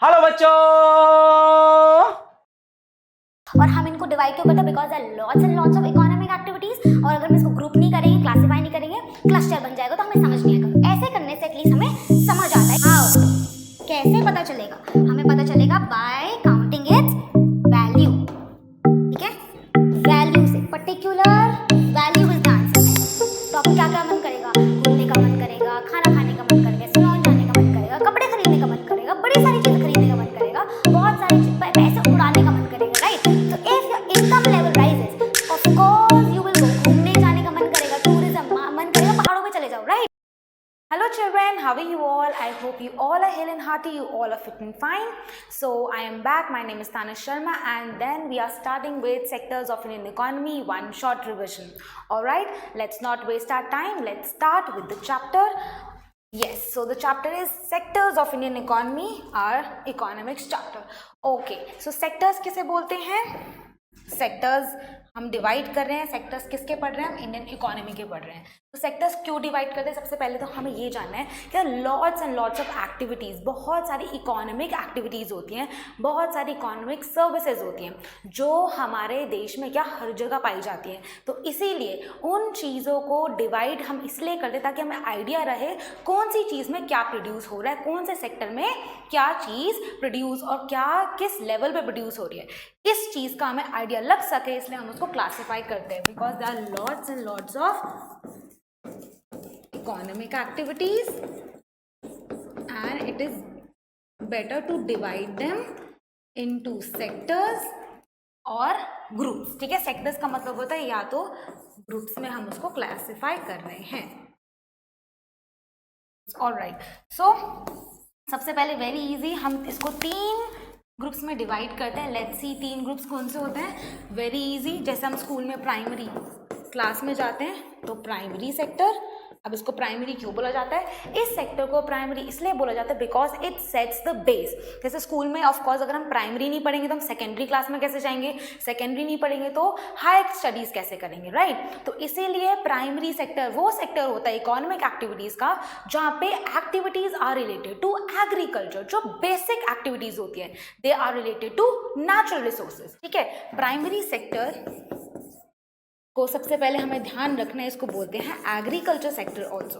Hello बच्चों। और हम इनको डिवाइड क्यों करते हैं? Because there lots and lots of economic activities, और अगर हम इसको ग्रुप नहीं करेंगे, क्लासीफाई नहीं करेंगे, क्लस्टर बन जाएगा तो हमें समझ नहीं आएगा। ऐसे करने से एटलीस्ट हमें समझ आता है। हाउ, कैसे पता चलेगा? हमें पता चलेगा बाय काउंटिंग इट्स वैल्यू। ठीक है, वैल्यू से particular value is the answer. तो आपको क्या क्या मन करेगा? घूमने का मन करेगा, खाना खाने का मन करेगा, सैलून जाने का मन करेगा, कपड़े खरीदने का मन करेगा, बड़ी सारी चीजें खरीदने का मन करेगा, बहुत सारी पैसे उड़ाने का मन करेगा, राइट? तो if your income level rises, of course you will go. घूमने जाने का मन करेगा, टूरिज्म मन करेगा, पहाड़ों में चले जाओ, right? Hello children, how are you all? I hope you all are hale and hearty, you all are fit and fine. So I am back, my name is Tanish Sharma, and then we are starting with sectors of Indian economy, one short revision. Alright, let's not waste our time, let's start with the chapter. Yes, so the chapter is sectors of Indian economy, our economics chapter. Okay, so sectors किसे बोलते हैं? Sectors हम divide कर रहे हैं। Sectors किसके पढ़ रहे हैं? हम इंडियन इकोनॉमी के पढ़ रहे हैं। तो सेक्टर्स क्यों डिवाइड करते हैं? सबसे पहले तो हमें ये जानना है कि lots and lots of activities, बहुत सारी इकोनॉमिक एक्टिविटीज़ होती हैं, बहुत सारी इकोनॉमिक सर्विसेज होती हैं जो हमारे देश में क्या हर जगह पाई जाती हैं। तो इसीलिए उन चीज़ों को डिवाइड हम इसलिए करते हैं ताकि हमें आइडिया रहे कौन सी चीज़ में क्या प्रोड्यूस हो रहा है, कौन से सेक्टर में क्या चीज़ प्रोड्यूस और क्या किस लेवल पे प्रोड्यूस हो रही है। इस चीज़ का हमें आइडिया लग सके इसलिए हम उसको क्लासिफाई करते हैं। Because there are lots and lots of economic activities and it is better to divide them into sectors और ग्रुप्स। ठीक है, सेक्टर्स का मतलब होता है या तो ग्रुप्स में हम उसको क्लासिफाई कर रहे हैं। ऑलराइट, सो सबसे पहले वेरी इजी, हम इसको 3 ग्रुप्स में डिवाइड करते हैं। लेट्स सी 3 ग्रुप्स कौन से होते हैं। वेरी इजी, जैसे हम स्कूल में प्राइमरी क्लास में जाते हैं तो प्राइमरी सेक्टर। अब इसको प्राइमरी क्यों बोला जाता है? इस सेक्टर को प्राइमरी इसलिए बोला जाता है because it sets the base. जैसे स्कूल में ऑफ कोर्स अगर हम प्राइमरी नहीं पढ़ेंगे तो हम सेकेंडरी क्लास में कैसे जाएंगे, सेकेंडरी नहीं पढ़ेंगे तो हायर स्टडीज कैसे करेंगे, राइट? तो इसीलिए प्राइमरी सेक्टर वो सेक्टर होता है इकोनॉमिक एक्टिविटीज का जहाँ पे activities are related to agriculture, जो बेसिक एक्टिविटीज होती है they are related to natural resources. ठीक है, प्राइमरी सेक्टर को सबसे पहले हमें ध्यान रखना है, इसको बोलते हैं agriculture sector also.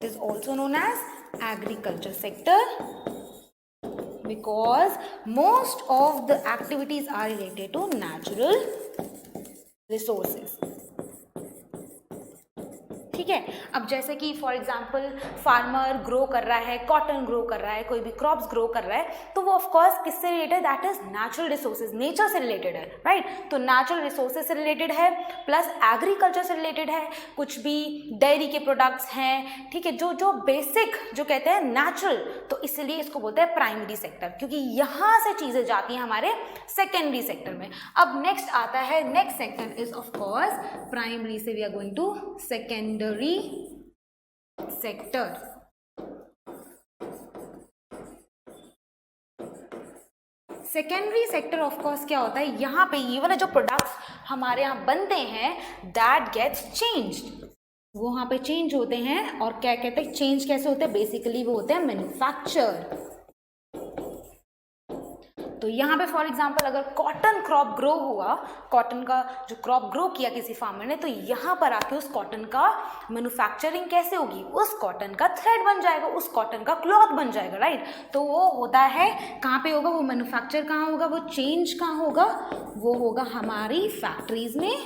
It is also known as agriculture sector because most of the activities are related to natural resources. ठीक है, अब जैसे कि फॉर एग्जांपल फार्मर ग्रो कर रहा है, कॉटन ग्रो कर रहा है, कोई भी क्रॉप्स ग्रो कर रहा है, तो वो ऑफ कोर्स किससे related? That is natural resources, nature से रिलेटेड है, राइट? तो नेचुरल रिसोर्सेज से रिलेटेड है प्लस एग्रीकल्चर से रिलेटेड है, कुछ भी डेयरी के प्रोडक्ट्स हैं, ठीक है, जो बेसिक जो कहते हैं नेचुरल, तो इसलिए इसको बोलते हैं प्राइमरी सेक्टर, क्योंकि यहाँ से चीजें जाती हैं हमारे सेकेंडरी सेक्टर में। अब नेक्स्ट आता है, next sector is of course primary से we are going to secondary sector. Secondary sector of course क्या होता है? यहाँ पे ये वाले जो प्रोडक्ट्स हमारे यहाँ बनते हैं दैट गेट्स चेंज्ड, वो वहाँ पे चेंज होते हैं। और क्या कहते हैं चेंज कैसे होते हैं? बेसिकली वो होते हैं मैन्युफैक्चर। तो यहाँ पे फॉर एग्जांपल अगर कॉटन क्रॉप ग्रो हुआ, कॉटन का जो क्रॉप ग्रो किया किसी फार्मर ने, तो यहाँ पर आके उस कॉटन का मैन्युफैक्चरिंग कैसे होगी? उस कॉटन का थ्रेड बन जाएगा, उस कॉटन का क्लॉथ बन जाएगा, राइट? तो वो होता है कहाँ पे होगा? वो मैन्युफैक्चर कहाँ होगा? वो चेंज कहाँ होगा? वो होगा हमारी फैक्ट्रीज में,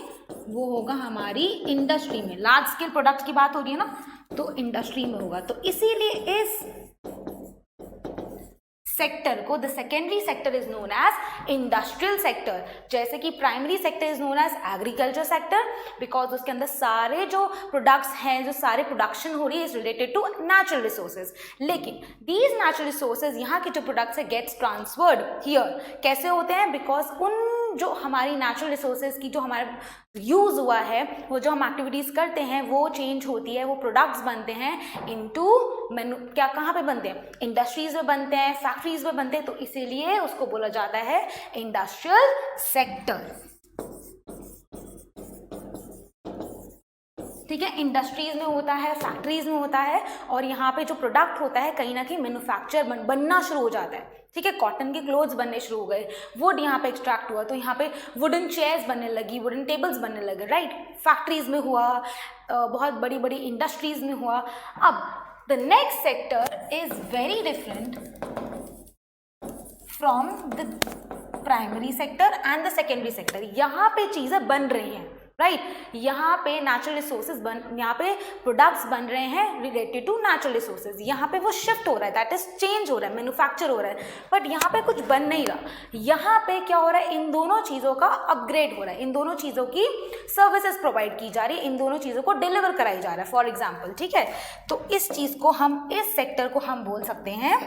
वो होगा हमारी इंडस्ट्री में। लार्ज स्केल प्रोडक्ट्स की बात हो रही है ना, तो इंडस्ट्री में होगा। तो इसीलिए इस सेक्टर को the secondary sector is known as industrial sector. जैसे कि primary sector is known as agriculture sector because उसके अंदर सारे जो प्रोडक्ट्स हैं, जो सारे प्रोडक्शन हो रही है is related to natural resources. लेकिन दीज नेचुरल रिसोर्सेज, यहाँ के जो प्रोडक्ट्स है गेट्स ट्रांसफर्ड हियर। कैसे होते हैं? बिकॉज उन जो हमारी नेचुरल रिसोर्सेज की जो हमारा यूज़ हुआ है, वो जो हम एक्टिविटीज़ करते हैं वो चेंज होती है, वो प्रोडक्ट्स बनते हैं इनटू क्या कहाँ पे बनते हैं? इंडस्ट्रीज में बनते हैं, फैक्ट्रीज में बनते हैं। तो इसीलिए उसको बोला जाता है इंडस्ट्रियल सेक्टर। ठीक है, इंडस्ट्रीज में होता है, फैक्ट्रीज में होता है, और यहाँ पे जो प्रोडक्ट होता है कहीं ना कहीं मैन्युफैक्चर बनना शुरू हो जाता है। ठीक है, कॉटन के क्लोथ्स बनने शुरू हो गए, वुड यहाँ पे एक्सट्रैक्ट हुआ, तो यहाँ पे वुडन चेयर्स बनने लगी, वुडन टेबल्स बनने लगे, राइट। फैक्ट्रीज में हुआ, बहुत बड़ी बड़ी इंडस्ट्रीज में हुआ। अब the next sector is very different from the primary sector and the secondary sector. यहाँ पे चीज़ें बन रही हैं, राइट। यहाँ पे नेचुरल रिसोर्सेज यहाँ पे प्रोडक्ट्स बन रहे हैं रिलेटेड टू नेचुरल रिसोर्सेज। यहाँ पे वो शिफ्ट हो रहा है, दैट इज चेंज हो रहा है, मैन्युफैक्चर हो रहा है, बट यहाँ पे कुछ बन नहीं रहा। यहाँ पे क्या हो रहा है, इन दोनों चीज़ों का अपग्रेड हो रहा है, इन दोनों चीज़ों की सर्विसेज प्रोवाइड की जा रही है, इन दोनों चीज़ों को डिलीवर कराई जा रहा है, फॉर एग्जाम्पल। ठीक है, तो इस चीज़ को हम, इस सेक्टर को हम बोल सकते हैं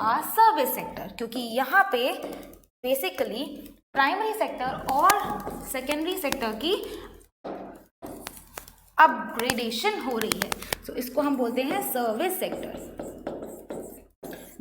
सर्विस सेक्टर, क्योंकि यहाँ पे बेसिकली प्राइमरी सेक्टर और सेकेंडरी सेक्टर की अपग्रेडेशन हो रही है, तो इसको हम बोलते हैं सर्विस सेक्टर।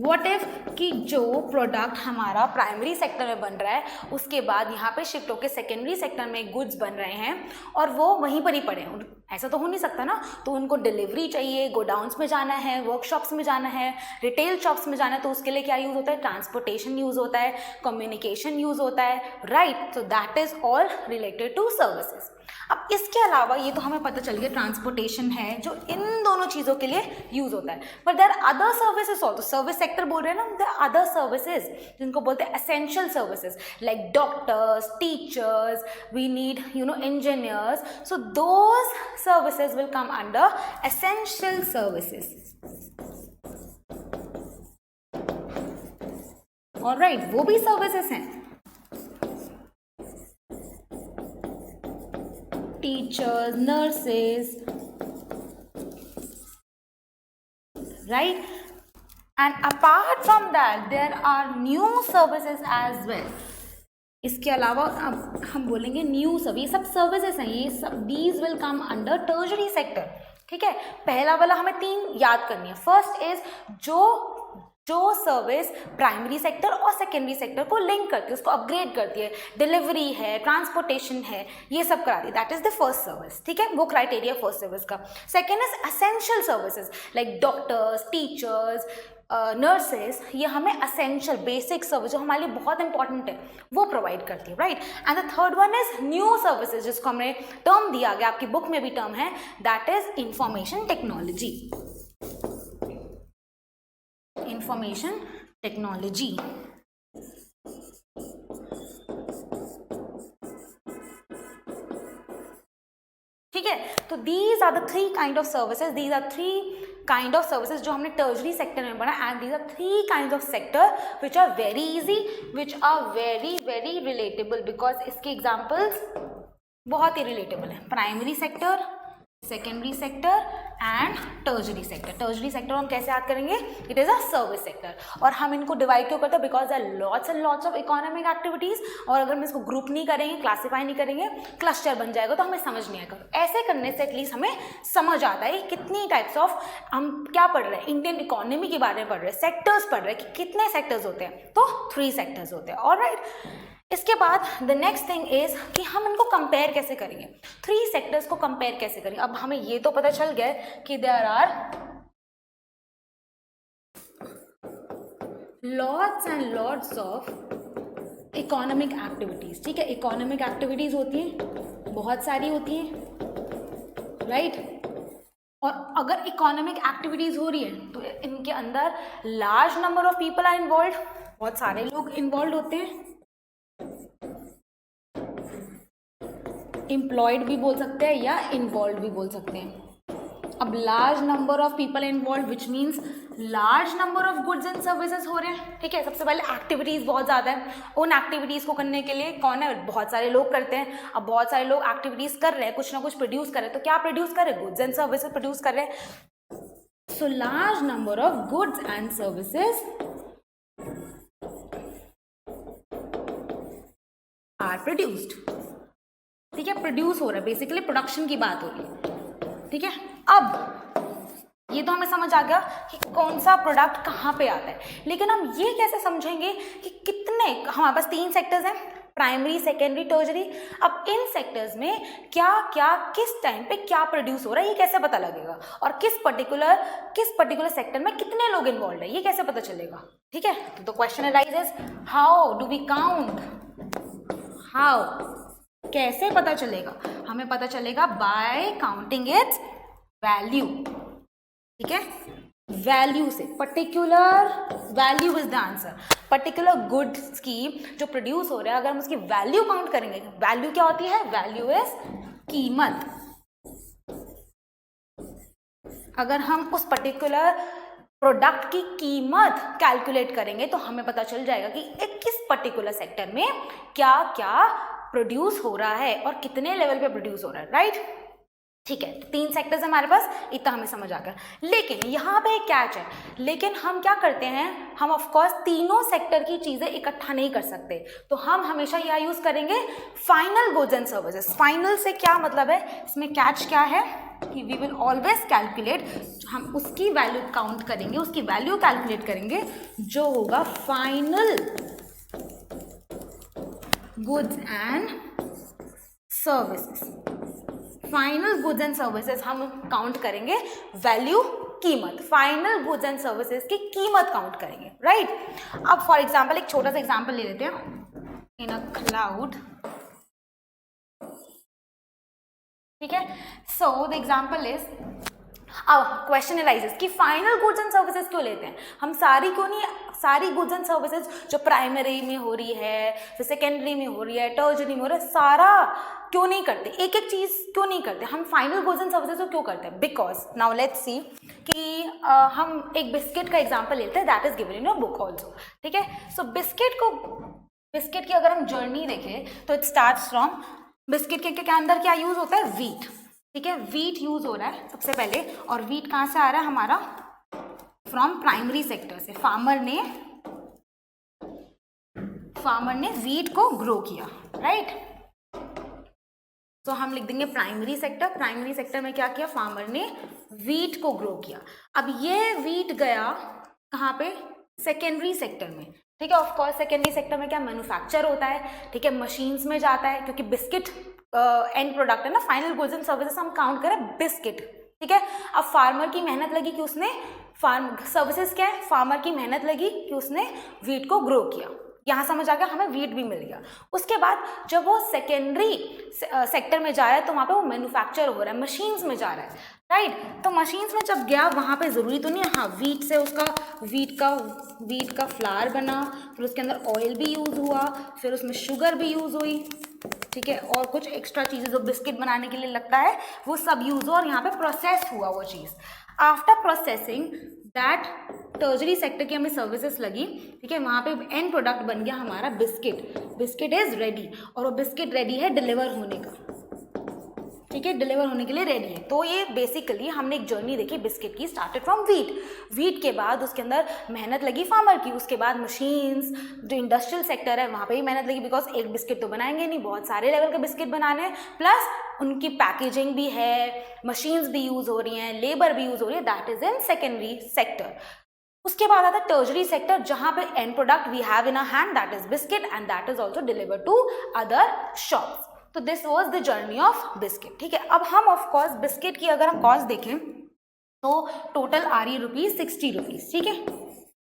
व्हाट इफ कि जो प्रोडक्ट हमारा प्राइमरी सेक्टर में बन रहा है उसके बाद यहाँ पे शिफ्ट होकर सेकेंडरी सेक्टर में गुड्स बन रहे हैं और वो वहीं पर ही पड़े हैं, ऐसा तो हो नहीं सकता ना, तो उनको डिलीवरी चाहिए, गोडाउन्स में जाना है, वर्कशॉप्स में जाना है, रिटेल शॉप्स में जाना है, तो उसके लिए क्या यूज़ होता है, ट्रांसपोर्टेशन यूज़ होता है, कम्युनिकेशन यूज़ होता है, राइट। तो that is all related to services. अब इसके अलावा ये तो हमें पता चल गया ट्रांसपोर्टेशन है जो इन दोनों चीज़ों के लिए यूज़ होता है, but there are other services also. Service sector बोल रहे हैं ना, देयर आर अदर सर्विसेज जिनको बोलते हैं essential services, like doctors, teachers, we need engineers, so those services will come under essential services. All right, वो भी services हैं, teachers, nurses, right? And apart from that, there are new services as well. इसके अलावा अब हम बोलेंगे new सब, ये सब सर्विसेज हैं, ये सब these will come under tertiary sector. ठीक है, पहला वाला हमें 3 याद करनी है। फर्स्ट इज जो सर्विस प्राइमरी सेक्टर और सेकेंडरी सेक्टर को लिंक करती है, उसको अपग्रेड करती है, डिलीवरी है, ट्रांसपोर्टेशन है, ये सब कराती है, that is the first service. ठीक है, वो क्राइटेरिया फर्स्ट सर्विस का। Second is essential services like doctors, teachers, nurses, ये हमें असेंशियल बेसिक सर्विस जो हमारे लिए बहुत इंपॉर्टेंट है वो प्रोवाइड करती है, right. And the third one is new services, जिसको हमने टर्म दिया गया, आपकी बुक में भी टर्म है, that is information technology. Information technology, ठीक है। तो these are the 3 kind of services, these are 3 kind of services जो हमने टर्शरी सेक्टर में पढ़ा, and these are 3 kind of sector which are very easy, which are very very relatable, because इसके examples बहुत ही रिलेटेबल है। Primary sector, secondary sector and tertiary sector. Tertiary sector हम कैसे याद करेंगे, it is a service sector, और हम इनको डिवाइड क्यों करते हैं, because are lots and lots of economic activities, और अगर हम इसको ग्रुप नहीं करेंगे, क्लासीफाई नहीं करेंगे, क्लस्टर बन जाएगा, तो हमें समझ नहीं आएगा। ऐसे करने से एटलीस्ट हमें समझ आता है कितनी टाइप्स ऑफ, हम क्या पढ़ रहे हैं, इंडियन इकोनॉमी के बारे में पढ़ रहे हैं, सेक्टर्स पढ़ रहे हैं कि कितने सेक्टर्स होते हैं, तो 3 सेक्टर्स होते हैं, ऑलराइट। इसके बाद द नेक्स्ट थिंग इज कि हम इनको कंपेयर कैसे करेंगे, 3 सेक्टर्स को कंपेयर कैसे करेंगे। अब हमें ये तो पता चल गया कि there are lots and lots of economic activities. ठीक है, इकोनॉमिक एक्टिविटीज होती हैं, बहुत सारी होती हैं, राइट। और अगर इकोनॉमिक एक्टिविटीज हो रही है तो इनके अंदर large number of people are involve, बहुत सारे लोग इन्वॉल्व होते हैं, एम्प्लॉयड भी बोल सकते हैं या इन्वॉल्व भी बोल सकते हैं। अब large number of people involve which means large number of goods and services हो रहे हैं। ठीक है, सबसे पहले एक्टिविटीज़ बहुत ज़्यादा है, उन एक्टिविटीज़ को करने के लिए कौन है, बहुत सारे लोग करते हैं। अब बहुत सारे लोग एक्टिविटीज़ कर रहे हैं, कुछ ना कुछ प्रोड्यूस कर रहे हैं, तो क्या प्रोड्यूस कर रहे हैं, गुड्स एंड सर्विसेज प्रोड्यूस कर रहे हैं। So large number of goods and services are produced. ठीक है, प्रोड्यूस हो रहा है, बेसिकली प्रोडक्शन की बात हो रही है। ठीक है, अब ये तो हमें समझ आ गया कि कौन सा प्रोडक्ट कहाँ पे आता है, लेकिन हम ये कैसे समझेंगे कि कितने, हमारे पास 3 सेक्टर्स हैं, प्राइमरी, सेकेंडरी, टर्शरी। अब इन सेक्टर्स में क्या क्या किस टाइम पे क्या प्रोड्यूस हो रहा है ये कैसे पता लगेगा, और किस पर्टिकुलर सेक्टर में कितने लोग इन्वॉल्व है ये कैसे पता चलेगा। ठीक है, तो the question arises, how do we count, how कैसे पता चलेगा, हमें पता चलेगा बाय काउंटिंग इट्स वैल्यू। ठीक है, वैल्यू से, particular value is the answer. Particular goods की जो प्रोड्यूस हो रहा है अगर हम उसकी वैल्यू काउंट करेंगे, वैल्यू क्या होती है, वैल्यू इज कीमत। अगर हम उस पर्टिकुलर प्रोडक्ट की कीमत कैलकुलेट करेंगे तो हमें पता चल जाएगा कि एक किस पर्टिकुलर सेक्टर में क्या क्या प्रोड्यूस हो रहा है और कितने लेवल पे प्रोड्यूस हो रहा है। राइट, ठीक है, तो 3 सेक्टर्स हमारे पास, इतना हमें समझ आ गया। लेकिन यहाँ पे एक कैच है, लेकिन हम क्या करते हैं, हम ऑफ कोर्स तीनों सेक्टर की चीज़ें इकट्ठा नहीं कर सकते, तो हम हमेशा यह यूज़ करेंगे final goods and services. Final से क्या मतलब है, इसमें कैच क्या है कि वी विल ऑलवेज कैलकुलेट, हम उसकी वैल्यू काउंट करेंगे, उसकी वैल्यू कैलकुलेट करेंगे जो होगा final goods and services. Final goods and services हम काउंट करेंगे वैल्यू, कीमत, फाइनल गुड्स एंड सर्विसेज की कीमत काउंट करेंगे। राइट, अब फॉर एग्जांपल एक छोटा सा एग्जांपल ले लेते हैं, इन अ क्लाउड। ठीक है, सो द एग्जांपल इज, अब क्वेश्चन अराइजेस कि फाइनल गुड्स एंड सर्विसेज क्यों लेते हैं हम, सारी क्यों नहीं, सारी गुड्स एंड सर्विसेज जो प्राइमरी में हो रही है, फिर सेकेंडरी में हो रही है, टर्शरी में हो रहा है, सारा क्यों नहीं करते, एक एक चीज़ क्यों नहीं करते, हम फाइनल गुड्स एंड सर्विसेज को क्यों करते हैं। बिकॉज नाउ लेट्स सी कि हम एक बिस्किट का एग्जांपल लेते हैं, that is given in your book also. ठीक है, सो बिस्किट की अगर हम जर्नी देखें तो इट स्टार्ट्स फ्रॉम, बिस्किट के अंदर क्या यूज़ होता है, वीट। ठीक है, वीट यूज़ हो रहा है सबसे पहले, और वीट कहाँ से आ रहा है हमारा, फ्रॉम प्राइमरी सेक्टर से। फार्मर ने वीट को ग्रो किया। राइट, तो हम लिख देंगे प्राइमरी सेक्टर। प्राइमरी सेक्टर में क्या किया, फार्मर ने वीट को ग्रो किया। अब ये वीट गया कहाँ पे, सेकेंडरी सेक्टर में। ठीक है, ऑफ कोर्स सेकेंडरी सेक्टर में क्या मैन्युफैक्चर होता है। ठीक है, मशीन्स में जाता है, क्योंकि बिस्किट एंड प्रोडक्ट है ना, फाइनल गुड्स एंड सर्विसेज हम काउंट करें बिस्किट। ठीक है, अब फार्मर की मेहनत लगी कि उसने, सर्विसेज क्या है, फार्मर की मेहनत लगी कि उसने वीट को ग्रो किया। यहाँ समझ आ गया, हमें वीट भी मिल गया। उसके बाद जब वो सेकेंडरी सेक्टर में जा रहा है तो वहाँ पे वो मैन्युफैक्चर हो रहा है, मशीन्स में जा रहा है। राइट, तो मशीन्स में जब गया वहाँ पे ज़रूरी तो नहीं है, हाँ वीट से उसका वीट का फ्लावर बना, फिर उसके अंदर ऑयल भी यूज़ हुआ, फिर उसमें शुगर भी यूज़ हुई। ठीक है, और कुछ एक्स्ट्रा चीज़ें जो बिस्किट बनाने के लिए लगता है वो सब यूज़ हुआ, और यहाँ पे प्रोसेस हुआ वो चीज़। After processing that tertiary sector की हमें सर्विसेज लगी। ठीक है, वहाँ पे एंड प्रोडक्ट बन गया हमारा बिस्किट इज़ रेडी, और वो बिस्किट रेडी है डिलीवर होने का। ठीक है, डिलीवर होने के लिए रेडी है। तो ये बेसिकली हमने एक जर्नी देखी बिस्किट की, स्टार्टेड फ्रॉम वीट के बाद उसके अंदर मेहनत लगी फार्मर की, उसके बाद मशीन्स, जो इंडस्ट्रियल सेक्टर है वहाँ पे भी मेहनत लगी, बिकॉज एक बिस्किट तो बनाएंगे नहीं, बहुत सारे लेवल के बिस्किट बनाने हैं, प्लस उनकी पैकेजिंग भी है, मशीन्स भी यूज़ हो रही हैं, लेबर भी यूज़ हो रही है, that is in secondary sector. उसके बाद आता है टर्शरी सेक्टर, जहाँ पे end product we have in a hand, that is biscuit, and that is also delivered to other shops. तो this was the journey of biscuit. ठीक है, अब हम ऑफ कोर्स बिस्किट की अगर हम कॉस्ट देखें तो टोटल आ रही है ₹60। ठीक है,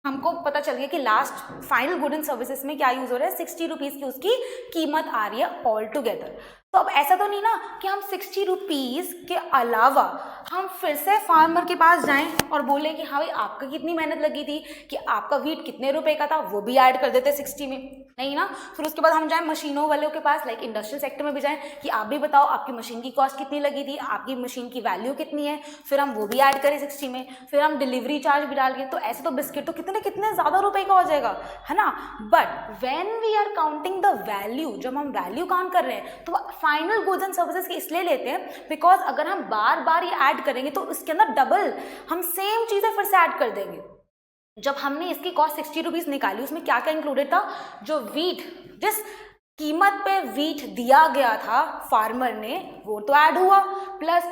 हमको पता चल गया कि last final good and services में क्या यूज़ हो रहा है, ₹60 की उसकी कीमत आ रही है ऑल टुगेदर। तो अब ऐसा तो नहीं ना कि हम ₹60 के अलावा हम फिर से फार्मर के पास जाएं और बोले कि हाँ भाई आपका कितनी मेहनत लगी थी, कि आपका वीट कितने रुपए का था, वो भी ऐड कर देते 60 में, नहीं ना। फिर उसके बाद हम जाएं मशीनों वालों के पास, लाइक इंडस्ट्रियल सेक्टर में भी जाएं कि आप भी बताओ आपकी मशीन की कॉस्ट कितनी लगी थी, आपकी मशीन की वैल्यू कितनी है, फिर हम वो भी ऐड करें 60 में, फिर हम डिलीवरी चार्ज भी डाल के, तो ऐसे तो बिस्किट तो कितने ज़्यादा रुपए का हो जाएगा, है ना। But when we are counting the value, जब हम वैल्यू काउंट कर रहे हैं तो फाइनल गुड्स एंड सर्विसेज के इसलिए लेते हैं बिकॉज अगर हम बार बार ये ऐड करेंगे तो उसके अंदर डबल हम सेम चीज़ें फिर से ऐड कर देंगे। जब हमने इसकी कॉस्ट ₹60 निकाली, उसमें क्या क्या इंक्लूडेड था, जो वीट, जिस कीमत पे वीट दिया गया था फार्मर ने, वो तो ऐड हुआ, प्लस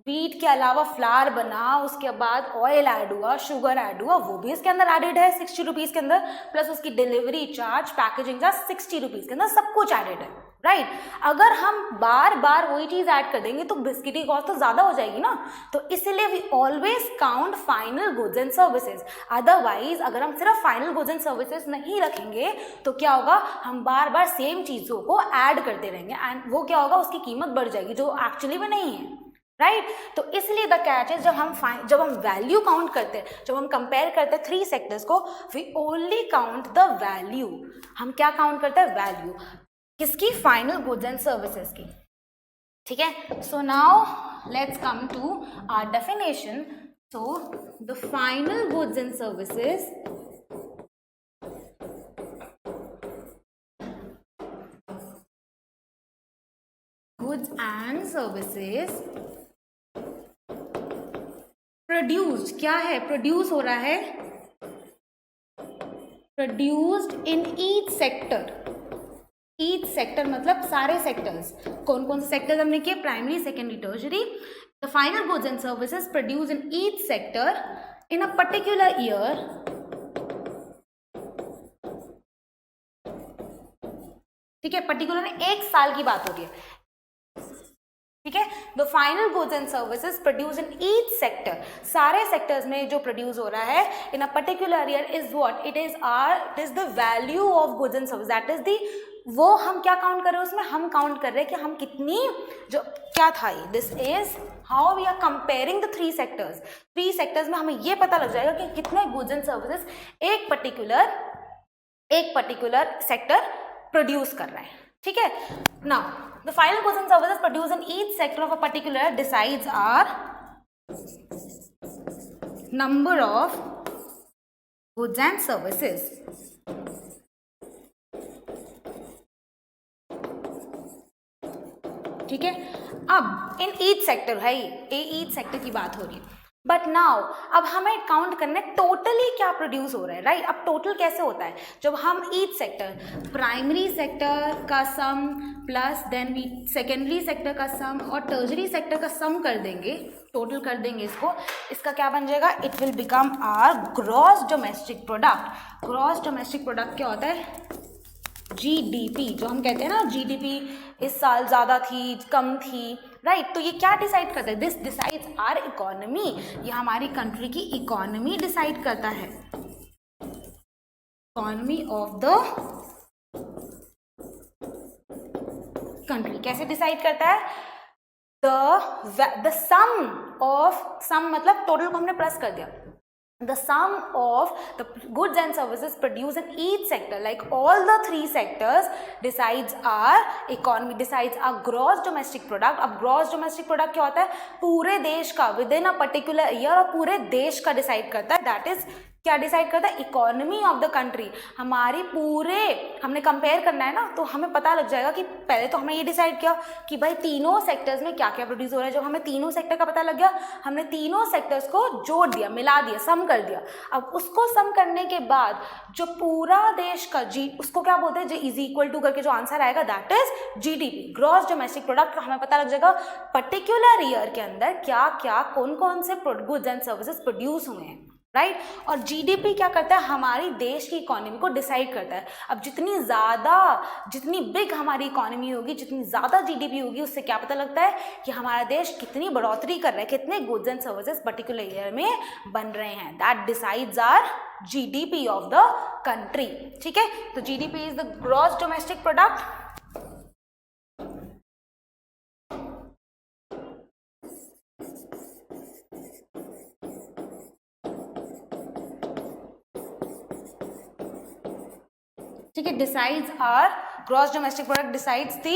व्हीट के अलावा फ्लावर बना, उसके बाद ऑयल ऐड हुआ, शुगर ऐड हुआ, वो भी इसके अंदर एडेड है 60 रुपीज़ के अंदर, प्लस उसकी delivery charge, packaging charge 60 rupees के अंदर, सब कुछ एडेड है, राइट। अगर हम बार बार वही चीज़ ऐड कर देंगे तो बिस्किट की कॉस्ट तो ज़्यादा हो जाएगी ना, तो इसलिए we always count final goods and services. Otherwise अगर हम सिर्फ फाइनल गुड्स एंड सर्विसेज नहीं रखेंगे तो क्या होगा, हम बार बार सेम चीज़ों को ऐड करते रहेंगे एंड वो क्या होगा, उसकी कीमत बढ़ जाएगी जो एक्चुअली में नहीं है, राइट। तो इसलिए द कैच है, जब हम वैल्यू काउंट करते हैं, जब हम कंपेयर करते हैं 3 सेक्टर्स को, we only count the value. हम क्या काउंट करते हैं, वैल्यू किसकी, फाइनल गुड्स एंड सर्विसेज की, ठीक है। So now let's come to our definition. So the final goods and services produced, क्या है, प्रोड्यूस हो रहा है, produced in each sector. Each sector मतलब सारे सेक्टर्स, कौन कौन से सेक्टर्स हमने किए, primary, secondary, tertiary. The final goods and services produce in each sector in a particular year, ठीक है, पर्टिकुलर एक साल की बात होगी, ठीक है। The final goods and services produce in each sector, सारे सेक्टर्स में जो प्रोड्यूस हो रहा है in a particular year is what, it is the value of goods and service, that is the, वो हम क्या काउंट कर रहे हैं उसमें, हम काउंट कर रहे हैं कि हम कितनी, जो क्या था ये, this is how we are comparing the 3 sectors. 3 sectors में हमें ये पता लग जाएगा कि कितने गुड्स एंड सर्विसेज एक पर्टिकुलर सेक्टर प्रोड्यूस कर रहा है, ठीक है। Now the final goods and services produced in each sector of a particular decides our number of goods and services, ठीक है। अब इन ईच सेक्टर है, ये ईच सेक्टर की बात हो रही है, बट नाउ अब हमें काउंट करना है टोटली क्या प्रोड्यूस हो रहा है, राइट। अब टोटल कैसे होता है, जब हम ईच सेक्टर, प्राइमरी सेक्टर का sum plus then we secondary sector का सम और टर्शरी सेक्टर का सम कर देंगे, टोटल कर देंगे इसको, इसका क्या बन जाएगा, it will become our gross domestic product. Gross domestic product क्या होता है, जीडीपी, जो हम कहते हैं ना, जीडीपी इस साल ज़्यादा थी, कम थी, राइट। तो ये क्या डिसाइड करता है, दिस डिसाइड्स आवर इकोनॉमी, ये हमारी कंट्री की इकोनॉमी डिसाइड करता है, इकोनॉमी ऑफ द कंट्री। कैसे डिसाइड करता है, द सम ऑफ, सम मतलब टोटल को हमने प्लस कर दिया, the sum of the goods and services produced in each sector, like all the 3 sectors, decides our economy, decides our gross domestic product। अब gross domestic product क्या होता है, पूरे देश का within a particular year, और पूरे देश का डिसाइड करता है, that is क्या डिसाइड करता है, इकोनॉमी ऑफ द कंट्री। हमारी पूरे, हमने कंपेयर करना है ना, तो हमें पता लग जाएगा कि पहले तो हमें ये डिसाइड किया कि भाई तीनों सेक्टर्स में क्या क्या प्रोड्यूस हो रहा है। जब हमें तीनों सेक्टर का पता लग गया, हमने तीनों सेक्टर्स को जोड़ दिया, मिला दिया, सम कर दिया। अब उसको सम करने के बाद जो पूरा देश का उसको क्या बोलते हैं, जो इज इक्वल टू करके जो आंसर आएगा, that is GDP, gross domestic product. हमें पता लग जाएगा पर्टिकुलर ईयर के अंदर क्या क्या, कौन कौन से गुड्स एंड सर्विसेज प्रोड्यूस हुए हैं, राइट। और जीडीपी क्या करता है, हमारी देश की इकोनॉमी को डिसाइड करता है। अब जितनी बिग हमारी इकोनॉमी होगी, जितनी ज़्यादा जीडीपी होगी, उससे क्या पता लगता है कि हमारा देश कितनी बढ़ोतरी कर रहा है, कितने goods and services particular year में बन रहे हैं। That decides our GDP of the country, ठीक है। तो GDP is the gross domestic product. ठीक है, decides our gross domestic product, decides the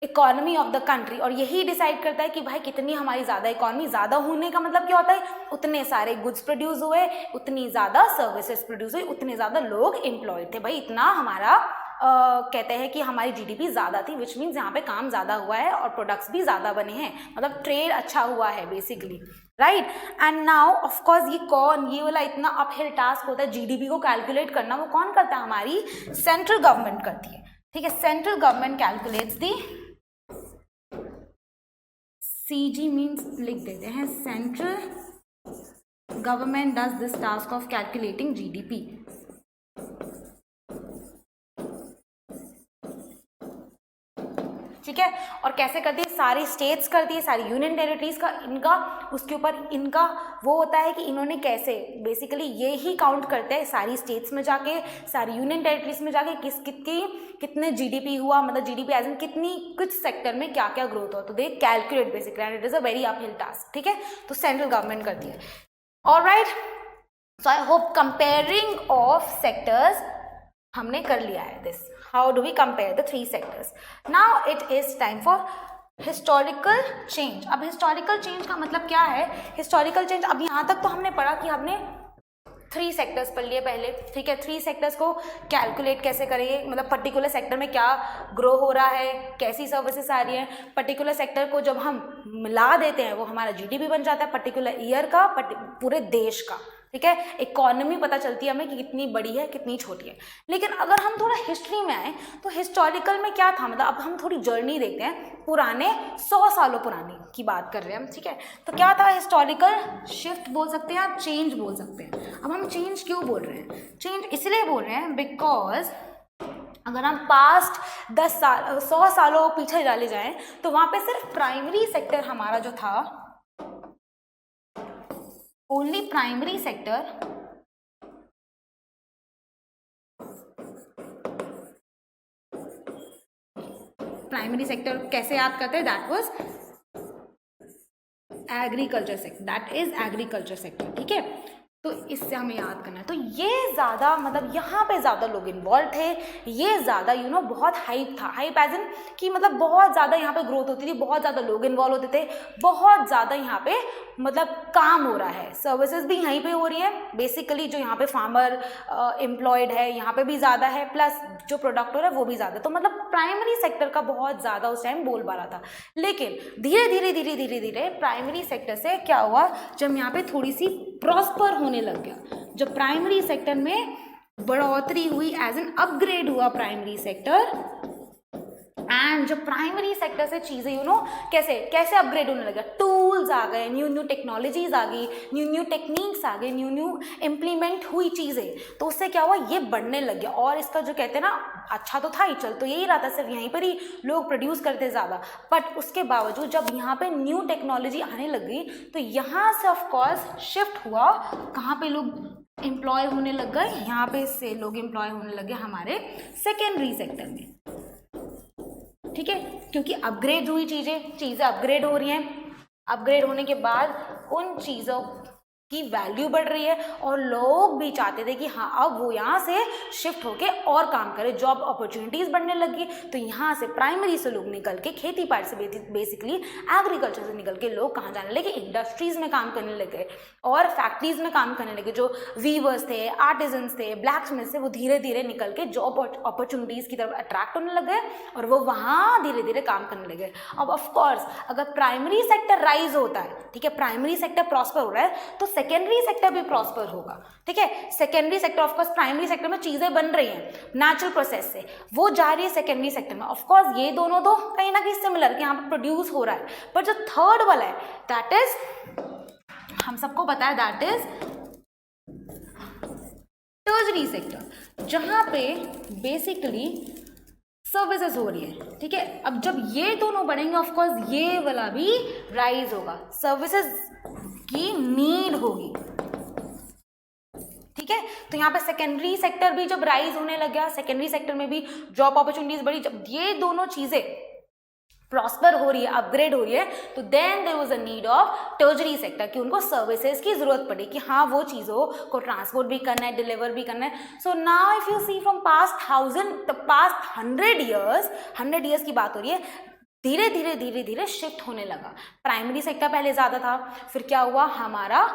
economy of the country. और यही डिसाइड करता है कि भाई कितनी हमारी ज़्यादा इकोनॉमी, ज़्यादा होने का मतलब क्या होता है, उतने सारे गुड्स प्रोड्यूस हुए, उतनी ज़्यादा सर्विसेज प्रोड्यूस हुई, उतने ज़्यादा लोग एम्प्लॉयड थे। भाई इतना हमारा कहते हैं कि हमारी जीडीपी ज़्यादा थी, विच मीन्स यहाँ पे काम ज़्यादा हुआ है और प्रोडक्ट्स भी ज़्यादा बने हैं, मतलब ट्रेड अच्छा हुआ है basically, right. And now of course ये वाला इतना अपहिल टास्क होता है जीडीपी को कैलकुलेट करना, वो कौन करता है, हमारी सेंट्रल गवर्नमेंट करती है, ठीक है। सेंट्रल गवर्नमेंट कैलकुलेट्स दी CG मीन्स लिख देते हैं central government does this task of calculating GDP। ठीक है, और कैसे करती है, सारी स्टेट्स करती है, सारी यूनियन टेरिटरीज का इनका उसके ऊपर इनका वो होता है कि इन्होंने कैसे बेसिकली ये ही काउंट करते हैं सारी स्टेट्स में जाके, सारी यूनियन टेरिटरीज में जाके कितने GDP हुआ, मतलब GDP एज इन कितनी कुछ सेक्टर में क्या क्या ग्रोथ हो, तो they calculate basically and it is a very uphill task. ठीक है, तो सेंट्रल गवर्नमेंट करती है। Alright, so I hope comparing of sectors हमने कर लिया है। This how do we compare the 3 sectors. Now it is time for historical change. अब हिस्टोरिकल चेंज का मतलब क्या है? हिस्टोरिकल चेंज, अब यहाँ तक तो हमने पढ़ा कि हमने 3 सेक्टर्स पढ़ लिए पहले। ठीक है, 3 सेक्टर्स को कैलकुलेट कैसे करेंगे, मतलब पर्टिकुलर सेक्टर में क्या ग्रो हो रहा है, कैसी सर्विसेज आ रही है, पर्टिकुलर सेक्टर को जब हम मिला देते हैं वो हमारा GDP बन जाता है पर्टिकुलर ईयर का, पूरे देश का। ठीक है, इकोनॉमी पता चलती है हमें कि कितनी बड़ी है कितनी छोटी है। लेकिन अगर हम थोड़ा हिस्ट्री में आए तो हिस्टोरिकल में क्या था, मतलब अब हम थोड़ी जर्नी देखते हैं, पुराने 100 सालों पुरानी की बात कर रहे हैं हम। ठीक है, तो क्या था हिस्टोरिकल शिफ्ट बोल सकते हैं आप, चेंज बोल सकते हैं। अब हम चेंज क्यों बोल रहे हैं? चेंज इसलिए बोल रहे हैं बिकॉज अगर हम पास्ट 10 साल 100 सालों पीछे डाले जाएं तो वहां पे सिर्फ प्राइमरी सेक्टर हमारा जो था, ओनली प्राइमरी सेक्टर कैसे याद करते हैं? That was agriculture sector, that is agriculture sector. ठीक है, तो इससे हमें याद करना है। तो ये ज़्यादा मतलब यहाँ पे ज़्यादा लोग इन्वॉल्व थे, ये ज़्यादा बहुत हाइप था, हाइप एज इन कि मतलब बहुत ज़्यादा यहाँ पे ग्रोथ होती थी, बहुत ज़्यादा लोग इन्वॉल्व होते थे, बहुत ज़्यादा यहाँ पे मतलब काम हो रहा है, सर्विसेज भी यहीं पे हो रही है। बेसिकली जो यहाँ पे फार्मर एम्प्लॉयड है यहाँ पे भी ज़्यादा है, प्लस जो प्रोडक्ट हो रहा है वो भी ज़्यादा, तो मतलब प्राइमरी सेक्टर का बहुत ज़्यादा उस टाइम बोलबाला था। लेकिन धीरे धीरे प्राइमरी सेक्टर से क्या हुआ, जब यहाँ पे थोड़ी सी प्रॉस्पर होने लग गया, जब प्राइमरी सेक्टर में बढ़ोतरी हुई, एज एन अपग्रेड हुआ प्राइमरी सेक्टर, एंड जब प्राइमरी सेक्टर से चीज़ें कैसे अपग्रेड होने लगा, टूल्स आ गए, न्यू टेक्नोलॉजीज आ गई, न्यू टेक्निक्स आ गई, न्यू इम्प्लीमेंट हुई चीज़ें, तो उससे क्या हुआ, ये बढ़ने लग गया। और इसका जो कहते हैं ना, अच्छा तो था ही, चल तो यही रहा था, सिर्फ यहीं पर ही लोग प्रोड्यूस करते ज़्यादा, बट उसके बावजूद जब यहाँ पे न्यू टेक्नोलॉजी आने लग गई तो यहाँ से ऑफकोर्स शिफ्ट हुआ, कहाँ पे लोग एम्प्लॉय होने लग गए, यहाँ पे से लोग एम्प्लॉय होने लगे हमारे सेकेंडरी सेक्टर में। ठीक है, क्योंकि अपग्रेड हुई चीज़ें अपग्रेड हो रही हैं, अपग्रेड होने के बाद उन चीज़ों की वैल्यू बढ़ रही है और लोग भी चाहते थे कि हाँ अब वो यहाँ से शिफ्ट होके और काम करें, जॉब अपॉर्चुनिटीज़ बढ़ने लगी। तो यहाँ से प्राइमरी से लोग निकल के, खेती बाड़ी से बेसिकली एग्रीकल्चर से निकल के लोग कहाँ जाने लगे, इंडस्ट्रीज़ में काम करने लगे और फैक्ट्रीज़ में काम करने लगे। जो वीवर्स थे, आर्टिजन्स थे, ब्लैक स्मिथ से, वो धीरे धीरे निकल के जॉब अपॉर्चुनिटीज़ की तरफ अट्रैक्ट होने लगे और वो वहाँ धीरे धीरे काम करने लगे। अब ऑफकोर्स अगर प्राइमरी सेक्टर राइज होता है, ठीक है, प्राइमरी सेक्टर प्रॉस्पर हो रहा है, तो सेकेंडरी सेक्टर भी प्रॉस्पर होगा। ठीक है, secondary sector of course, primary sector में चीज़ें बन रही हैं नेचुरल प्रोसेस से, वो जा रही है सेकेंडरी सेक्टर में। ऑफकोर्स ये दोनों तो कहीं ना कहीं सिमिलर कि यहाँ पर प्रोड्यूस हो रहा है, पर जो थर्ड वाला है दैट इज, हम सबको पता है, दैट इज टर्शरी सेक्टर, जहाँ पे बेसिकली सर्विसेज हो रही है। ठीक है, अब जब ये दोनों बढ़ेंगे ऑफकोर्स ये वाला भी राइज होगा, सर्विसेज की नीड होगी। ठीक है, तो यहाँ पे सेकेंडरी सेक्टर भी जब राइज होने लग गया, सेकेंडरी सेक्टर में भी जॉब अपॉर्चुनिटीज बढ़ी, जब ये दोनों चीजें प्रॉस्पर हो रही है, अपग्रेड हो रही है, तो then there was a need of tertiary sector कि उनको सर्विसेज की जरूरत पड़ी कि हाँ वो चीज़ों को ट्रांसपोर्ट भी करना है, डिलीवर भी करना है। So now if you see from past 100 years की बात हो रही है, धीरे धीरे शिफ्ट होने लगा। प्राइमरी सेक्टर पहले ज़्यादा था, फिर क्या हुआ, हमारा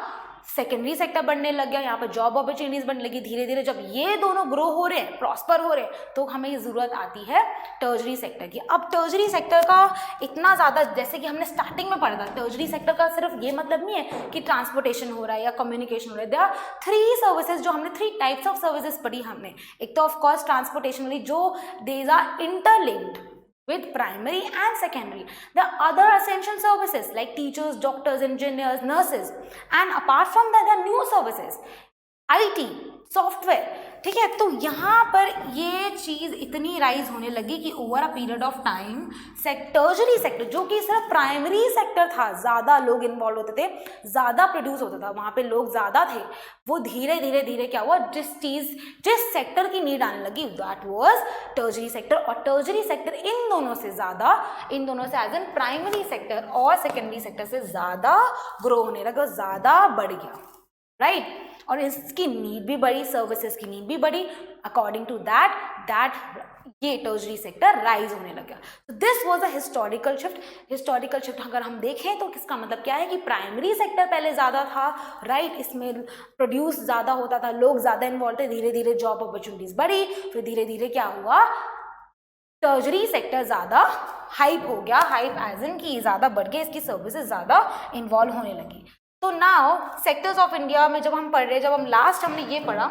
सेकेंडरी सेक्टर बढ़ने लग गया, यहाँ पर जॉब अपॉर्चुनिटीज बढ़ने लगी। धीरे धीरे जब ये दोनों ग्रो हो रहे हैं, प्रॉस्पर हो रहे हैं, तो हमें ज़रूरत आती है टर्शरी सेक्टर की। अब टर्शरी सेक्टर का इतना ज़्यादा, जैसे कि हमने स्टार्टिंग में पढ़ा था, टर्शरी सेक्टर का सिर्फ ये मतलब नहीं है कि ट्रांसपोर्टेशन हो रहा है या कम्युनिकेशन हो रहा है। देयर आर 3 सर्विसेज, जो हमने 3 टाइप्स ऑफ सर्विसेज पढ़ी हमने। एक तो ऑफकोर्स ट्रांसपोर्टेशन वाली, जो these are interlinked, with primary and secondary. The other essential services like teachers, doctors, engineers, nurses, and apart from that, there are new services, IT, software, ठीक है। तो यहाँ पर ये चीज़ इतनी राइज होने लगी कि over a period of time tertiary sector, जो कि सिर्फ प्राइमरी सेक्टर था, ज़्यादा लोग इन्वॉल्व होते थे, ज़्यादा प्रोड्यूस होता था, वहाँ पे लोग ज़्यादा थे, वो धीरे धीरे धीरे क्या हुआ, जिस सेक्टर की नीड आने लगी दैट वाज टर्शरी सेक्टर। और टर्शरी सेक्टर इन दोनों से एज एन प्राइमरी सेक्टर और सेकेंडरी सेक्टर से ज़्यादा ग्रो होने लगा, ज़्यादा बढ़ गया, राइट। और इसकी नीड भी बढ़ी, सर्विसेज की नीड भी बढ़ी, अकॉर्डिंग टू दैट ये टर्शरी सेक्टर राइज होने लगा। तो this was a historical shift अगर हम देखें तो किसका मतलब क्या है कि प्राइमरी सेक्टर पहले ज़्यादा था, राइट, इसमें प्रोड्यूस ज़्यादा होता था, लोग ज़्यादा इन्वॉल्व थे, धीरे धीरे जॉब अपॉर्चुनिटीज़ बढ़ी, फिर धीरे धीरे क्या हुआ, टर्शरी सेक्टर ज़्यादा हाइप हो गया, हाइप एज इन की ज़्यादा बढ़ गया, इसकी सर्विसेज ज़्यादा इन्वॉल्व होने लगी। तो नाउ सेक्टर्स ऑफ इंडिया में जब हम पढ़ रहे, जब हम लास्ट हमने ये पढ़ा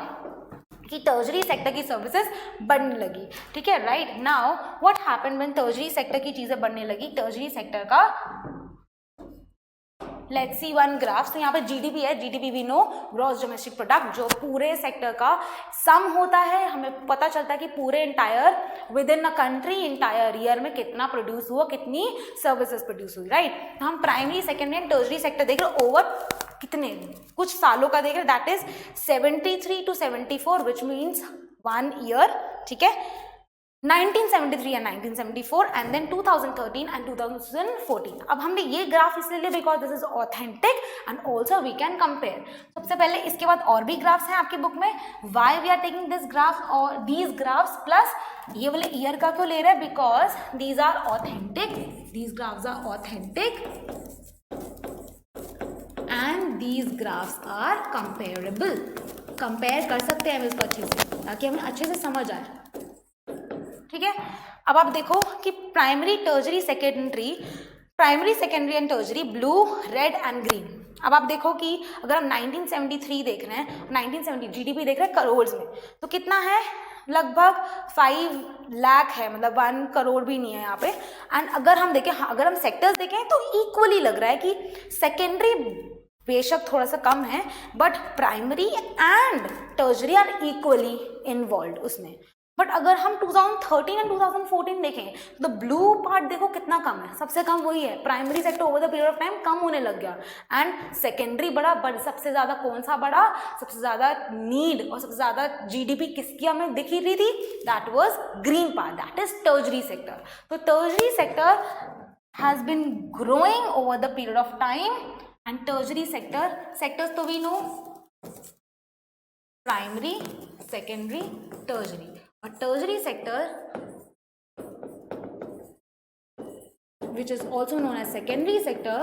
कि टर्शरी सेक्टर की सर्विसेज बढ़ने लगी, ठीक है, right. Now what happened when tertiary sector की चीज़ें बढ़ने लगी, टर्शरी सेक्टर का लेट्स सी वन ग्राफ। तो यहाँ पे जीडीपी है, GDP we know gross domestic product, जो पूरे सेक्टर का सम होता है, हमें पता चलता है कि पूरे entire with in a country entire year में कितना प्रोड्यूस हुआ, कितनी सर्विसेज प्रोड्यूस हुई, राइट। तो हम primary, secondary and tertiary sector देख रहे ओवर कितने कुछ सालों का देख रहे, that is 73 to 74 which means 1 year, ठीक है, 1973 and 1974 and then 2013 and 2014। अब हमने ये ग्राफ इसलिए लिया because this is authentic and also we can compare. सबसे पहले इसके बाद और भी ग्राफ्स हैं आपकी बुक में, why we are taking this graph और दीज ग्राफ्स प्लस ये वाले ईयर का क्यों ले रहे हैं, because these are authentic, these graphs are authentic and these graphs are comparable. Compare कर सकते हैं हम इसको अच्छे से ताकि हमें अच्छे से समझ आए, ठीक है। अब आप देखो कि primary, tertiary, secondary and tertiary, blue, red and green. अब आप देखो कि अगर हम 1973 देख रहे हैं, 1970 जीडीपी देख रहे हैं करोड़ में, तो कितना है, लगभग 5 लाख है, मतलब 1 करोड़ भी नहीं है यहाँ पे। एंड अगर हम देखें, अगर हम सेक्टर्स देखें तो इक्वली लग रहा है कि सेकेंडरी बेशक थोड़ा सा कम है but primary and tertiary are equally involve उसमें। बट अगर हम 2013 एंड 2014 देखें तो ब्लू पार्ट देखो कितना कम है, सबसे कम वही है, primary sector over the period of time कम होने लग गया एंड सेकेंडरी बढ़ा, बट सबसे ज़्यादा कौन सा बढ़ा, सबसे ज़्यादा नीड और सबसे ज़्यादा जीडीपी किसकी हमें दिख रही थी, that was green part, that is tertiary sector. तो tertiary sector has been growing over the period of time and tertiary sectors तो we know primary, secondary, tertiary. A tertiary sector, which is also known as secondary sector,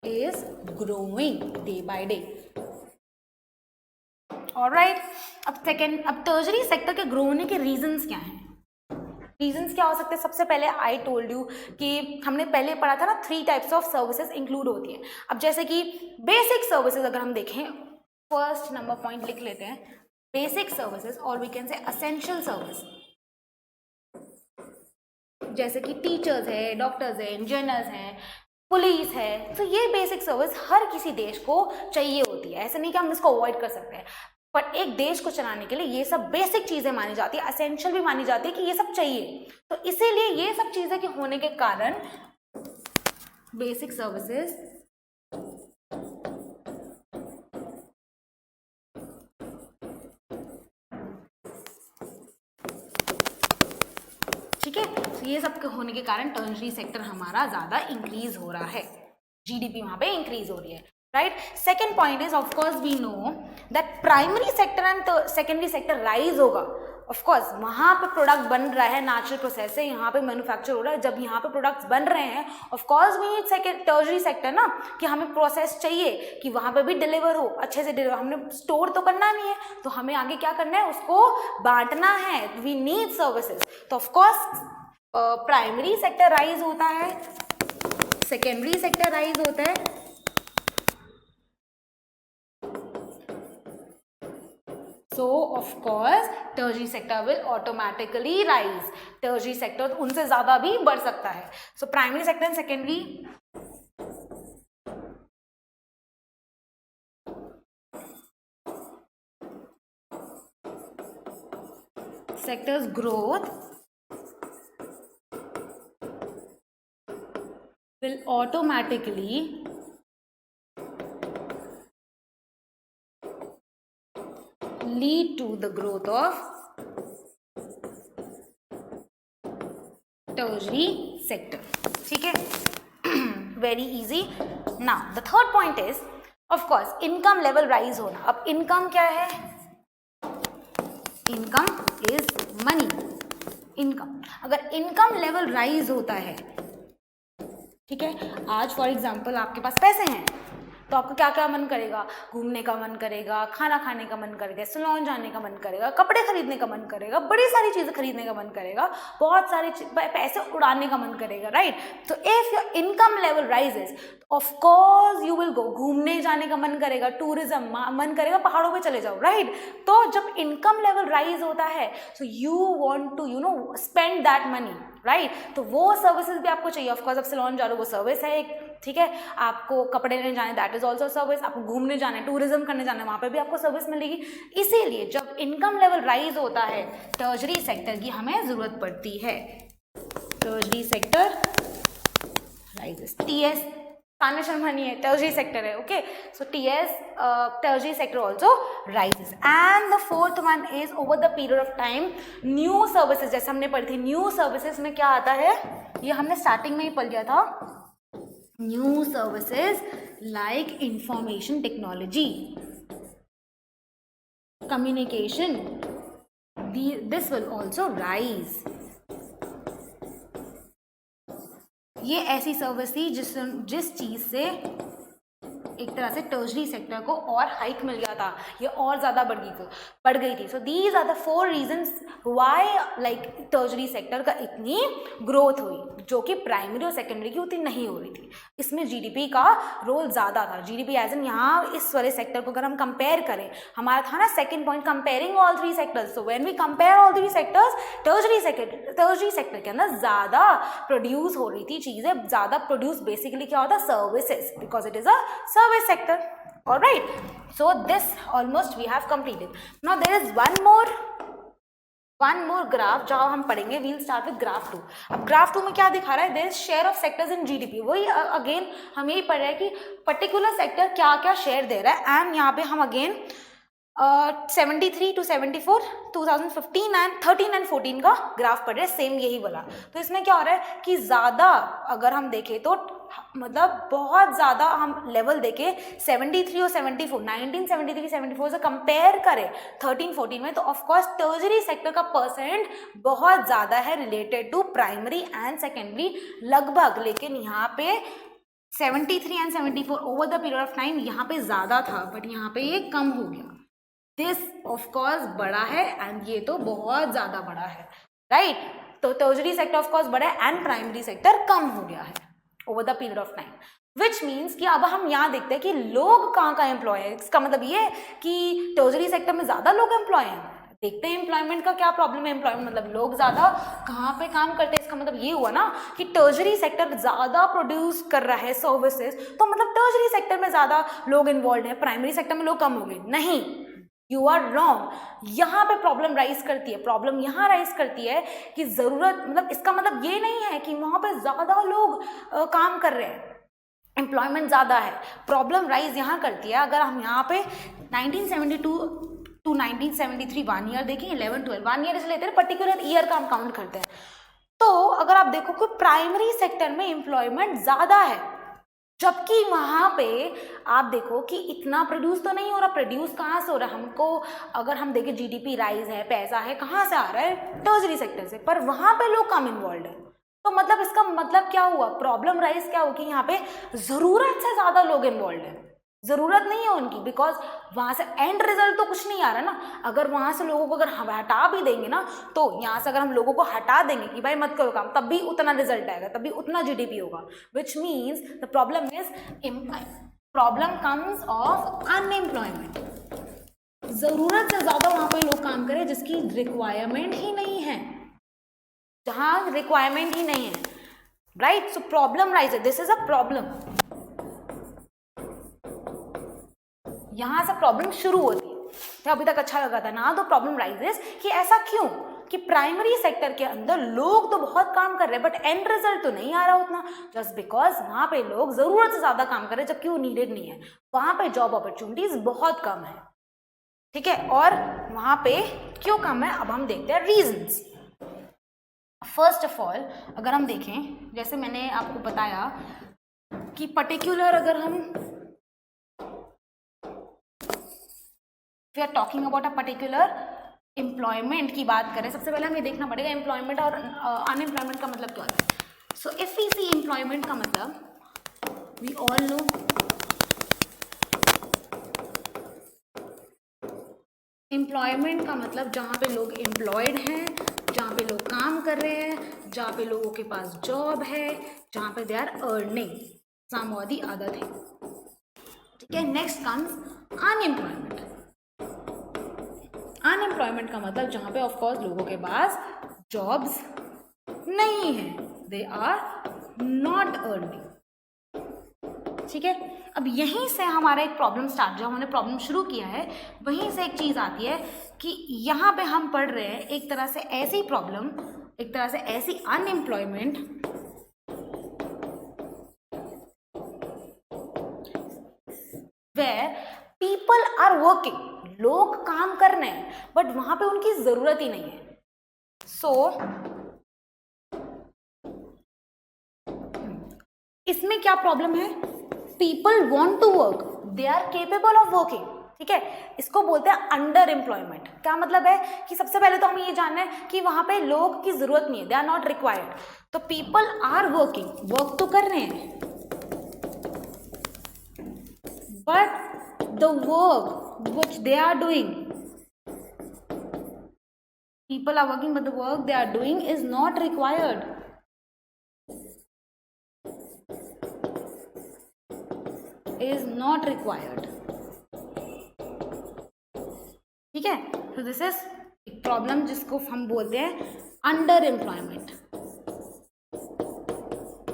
is growing day by day. Alright, अब tertiary sector के grow होने के reasons क्या हैं? Regions क्या हो सकते हैं? सबसे पहले आई टोल्ड यू कि हमने पहले पढ़ा था ना 3 टाइप्स ऑफ सर्विसेज इंक्लूड होती हैं। अब जैसे कि बेसिक सर्विसेज अगर हम देखें, फर्स्ट नंबर पॉइंट लिख लेते हैं, बेसिक सर्विसेज और we can say essential service, जैसे कि टीचर्स है, डॉक्टर्स है, इंजीनियर्स हैं, पुलिस है। तो ये बेसिक सर्विस हर किसी देश को चाहिए होती है, ऐसा नहीं कि हम इसको अवॉइड कर सकते हैं, बट एक देश को चलाने के लिए ये सब बेसिक चीज़ें मानी जाती है, असेंशियल भी मानी जाती है कि ये सब चाहिए। तो इसीलिए ये सब चीज़ें के होने के कारण बेसिक सर्विसेज ठीक है, तो ये सब के होने के कारण टर्शरी सेक्टर हमारा ज़्यादा इंक्रीज हो रहा है, जीडीपी वहाँ पे इंक्रीज हो रही है, right. Second point is of course we know that primary sector and secondary sector rise होगा। ऑफकोर्स वहाँ पे प्रोडक्ट बन रहा है, नेचुरल प्रोसेस से यहाँ पे मैन्युफैक्चर हो रहा है, जब यहाँ पे प्रोडक्ट्स बन रहे हैं of course we need tertiary sector ना, कि हमें प्रोसेस चाहिए कि वहाँ पे भी डिलीवर हो, अच्छे से डिलीवर, हमने स्टोर तो करना नहीं है, तो हमें आगे क्या करना है, उसको बांटना है, वी नीड सर्विसेज। तो ऑफकोर्स प्राइमरी सेक्टर राइज होता है, सेकेंडरी सेक्टर राइज होता है, So of course tertiary sector will automatically rise. Tertiary sector उनसे ज़्यादा भी बढ़ सकता है. So primary sector and secondary sectors growth will automatically lead to the growth of tertiary sector. ठीक है, very easy. Now the third point is of course income level rise होना. अब income क्या है? Income is money. इनकम, अगर income level rise होता है, ठीक है, आज फॉर एग्जांपल आपके पास पैसे हैं तो आपको क्या क्या मन करेगा? घूमने का मन करेगा, खाना खाने का मन करेगा, सैलून जाने का मन करेगा, कपड़े खरीदने का मन करेगा, बड़ी सारी चीज़ें खरीदने का मन करेगा, बहुत सारे पैसे उड़ाने का मन करेगा, राइट? तो if your income level rises of course you will go. घूमने जाने का मन करेगा, टूरिज्म मन करेगा, पहाड़ों पे चले जाओ, राइट? तो जब इनकम लेवल राइज होता है so you want to spend that money, right? तो वो सर्विसेज भी आपको चाहिए. ऑफकोर्स आप सैलून जा रहे हो, वो सर्विस है एक, ठीक है. आपको कपड़े लेने जाने, दैट इज ऑल्सो सर्विस. आपको घूमने जाना है, टूरिज्म करने जाना है, वहाँ पे भी आपको सर्विस मिलेगी. इसीलिए जब इनकम लेवल राइज होता है टर्शरी सेक्टर की हमें जरूरत पड़ती है. Tertiary sector rises. TS Tania Sharma नहीं है, टर्शरी सेक्टर है, okay. So TS tertiary sector also rises. And the fourth one is over the period of time new services. जैसे हमने पढ़ी थी, न्यू सर्विसेज में क्या आता है, ये हमने स्टार्टिंग में ही पढ़ लिया था. New services like information technology, communication, this will also rise. ये ऐसी सर्विस थी जिस चीज़ से एक तरह से टर्शरी सेक्टर को और हाइक मिल गया था, ये और ज़्यादा बढ़ गई थी. So these are the 4 reasons why like tertiary sector का इतनी ग्रोथ हुई, जो कि प्राइमरी और सेकेंडरी की उतनी नहीं हो रही थी. इसमें जीडीपी का रोल ज़्यादा था. जीडीपी एज इन यहाँ इस वाले सेक्टर को अगर हम कंपेयर करें, हमारा था ना second point, comparing all 3 sectors. So when we compare all 3 sectors, tertiary sector के अंदर ज़्यादा प्रोड्यूस हो रही थी चीज़ें. ज़्यादा प्रोड्यूस बेसिकली क्या होता है? Services, because it is a service sector. All right, so this almost we have completed. Now there is one more graph जो हम पढ़ेंगे. we'll start with graph 2. अब graph 2 में क्या दिखा रहा है? there is share of sectors in GDP. वही अगेन हम यही पढ़ रहे हैं कि पर्टिकुलर सेक्टर क्या क्या शेयर दे रहा है. एंड यहाँ पे हम अगेन 73 to 74 2015 एंड 13 एंड 14 का ग्राफ पढ़ रहे हैं, सेम यही वाला. तो इसमें क्या हो रहा है कि ज़्यादा अगर हम देखें तो मतलब बहुत ज़्यादा हम लेवल देखें 73 और 74, 1973-74 से कंपेयर करें 13-14 में, तो ऑफकोर्स टर्शरी सेक्टर का परसेंट बहुत ज़्यादा है related to primary and secondary लगभग. लेकिन यहाँ पे 73 and 74 over the period of time यहाँ पे ज़्यादा था, बट यहाँ पे ये कम हो गया. दिस ऑफकोर्स बड़ा है एंड ये तो बहुत ज़्यादा बड़ा है, राइट? तो टर्शरी सेक्टर ऑफकोर्स बड़ा है एंड प्राइमरी सेक्टर कम हो गया है over the period of time. Which means कि अब हम यहाँ देखते हैं कि लोग कहाँ का एम्प्लॉय है. इसका मतलब ये है कि टर्शरी सेक्टर में ज़्यादा लोग एम्प्लॉय हैं. देखते हैं एम्प्लॉयमेंट का क्या प्रॉब्लम है. एम्प्लॉयमेंट मतलब लोग ज़्यादा कहाँ पे काम करते हैं. इसका मतलब ये हुआ ना कि टर्शरी सेक्टर ज़्यादा प्रोड्यूस कर रहा है सर्विसेज, तो मतलब टर्शरी सेक्टर में ज़्यादा लोग इन्वॉल्व हैं, प्राइमरी सेक्टर में लोग कम हो गए. नहीं, यू आर रॉन्ग. यहाँ पे प्रॉब्लम राइज करती है. प्रॉब्लम यहाँ राइज करती है कि ज़रूरत, मतलब इसका मतलब ये नहीं है कि वहाँ पे ज़्यादा लोग काम कर रहे हैं, एम्प्लॉयमेंट ज़्यादा है. प्रॉब्लम राइज यहाँ करती है अगर हम यहाँ पे 1972 टू 1973 1 ईयर देखें, 11-12 1 ईयर इसे लेते हैं, पर्टिकुलर ईयर का हम काउंट करते हैं. तो अगर आप देखो कि प्राइमरी सेक्टर में एम्प्लॉयमेंट ज़्यादा है, जबकि वहाँ पे आप देखो कि इतना प्रोड्यूस तो नहीं हो रहा. प्रोड्यूस कहाँ से हो रहा है? हमको अगर हम देखें जीडीपी राइज है, पैसा है, कहाँ से आ रहा है? टर्शरी सेक्टर से. पर वहाँ पे लोग कम इन्वॉल्व है. तो मतलब इसका मतलब क्या हुआ? प्रॉब्लम राइज क्या होगी? यहाँ पे ज़रूरत से ज़्यादा लोग इन्वॉल्व है. ज़रूरत नहीं है उनकी, बिकॉज वहाँ से एंड रिजल्ट तो कुछ नहीं आ रहा ना. अगर वहाँ से लोगों को अगर हम हटा भी देंगे ना, तो यहाँ से अगर हम लोगों को हटा देंगे कि भाई मत करो काम, तब भी उतना रिजल्ट आएगा, तब भी उतना जीडीपी होगा. Which means the problem is problem comes of unemployment. ज़रूरत से ज़्यादा वहाँ पे लोग काम करें जिसकी रिक्वायरमेंट ही नहीं है, जहाँ रिक्वायरमेंट ही नहीं है, right. So problem rises, this is a problem, यहाँ से प्रॉब्लम शुरू होती है। तो अभी तक अच्छा लगा था ना, तो प्रॉब्लम राइजेस कि ऐसा क्यों कि प्राइमरी सेक्टर के अंदर लोग तो बहुत काम कर रहे हैं बट एंड रिजल्ट तो नहीं आ रहा उतना, जस्ट बिकॉज वहाँ पे लोग ज़रूरत से ज़्यादा काम कर रहे हैं जबकि वो नीडेड नहीं है, वहाँ पे जॉब अपॉर्चुनिटीज बहुत कम है, ठीक है। और वहाँ पे क्यों कम है, अब हम देखते हैं रीजंस। फर्स्ट ऑफ ऑल अगर हम देखें, जैसे मैंने आपको बताया कि पर्टिकुलर अगर हम we are talking about a particular employment की बात करें, सबसे पहले हमें देखना पड़ेगा एम्प्लॉयमेंट और अनएम्प्लॉयमेंट का मतलब क्या होता है। So if we see employment का मतलब वी ऑल नो एम्प्लॉयमेंट का मतलब जहाँ पे लोग एम्प्लॉयड हैं, जहाँ पे लोग काम कर रहे हैं, जहाँ पे लोगों के पास जॉब है, जहाँ पे दे आर अर्निंग सम और दी अदर थिंग, ठीक है। Next comes unemployment. अनएम्प्लॉयमेंट का मतलब जहाँ पे ऑफकोर्स लोगों के पास जॉब्स नहीं है, दे आर नॉट अर्निंग, ठीक है। अब यहीं से हमारा एक प्रॉब्लम स्टार्ट, जब हमने प्रॉब्लम शुरू किया है वहीं से एक चीज़ आती है कि यहाँ पे हम पढ़ रहे हैं एक तरह से ऐसी प्रॉब्लम, एक तरह से ऐसी unemployment where people are working, लोग काम कर रहे हैं बट वहां पे उनकी जरूरत ही नहीं है। सो इसमें क्या प्रॉब्लम है, people want to work, they are capable of working, ठीक है। इसको बोलते हैं अंडर एम्प्लॉयमेंट। क्या मतलब है कि सबसे पहले तो हमें ये जानना है कि वहां पे लोग की जरूरत नहीं है, दे आर नॉट रिक्वायर्ड। तो पीपल आर वर्किंग, वर्क तो कर रहे हैं but the work which they are doing, people are working but the work they are doing is not required, is not required, ठीक है। तो दिस इज एक problem जिसको हम बोलते हैं अंडर एम्प्लॉयमेंट,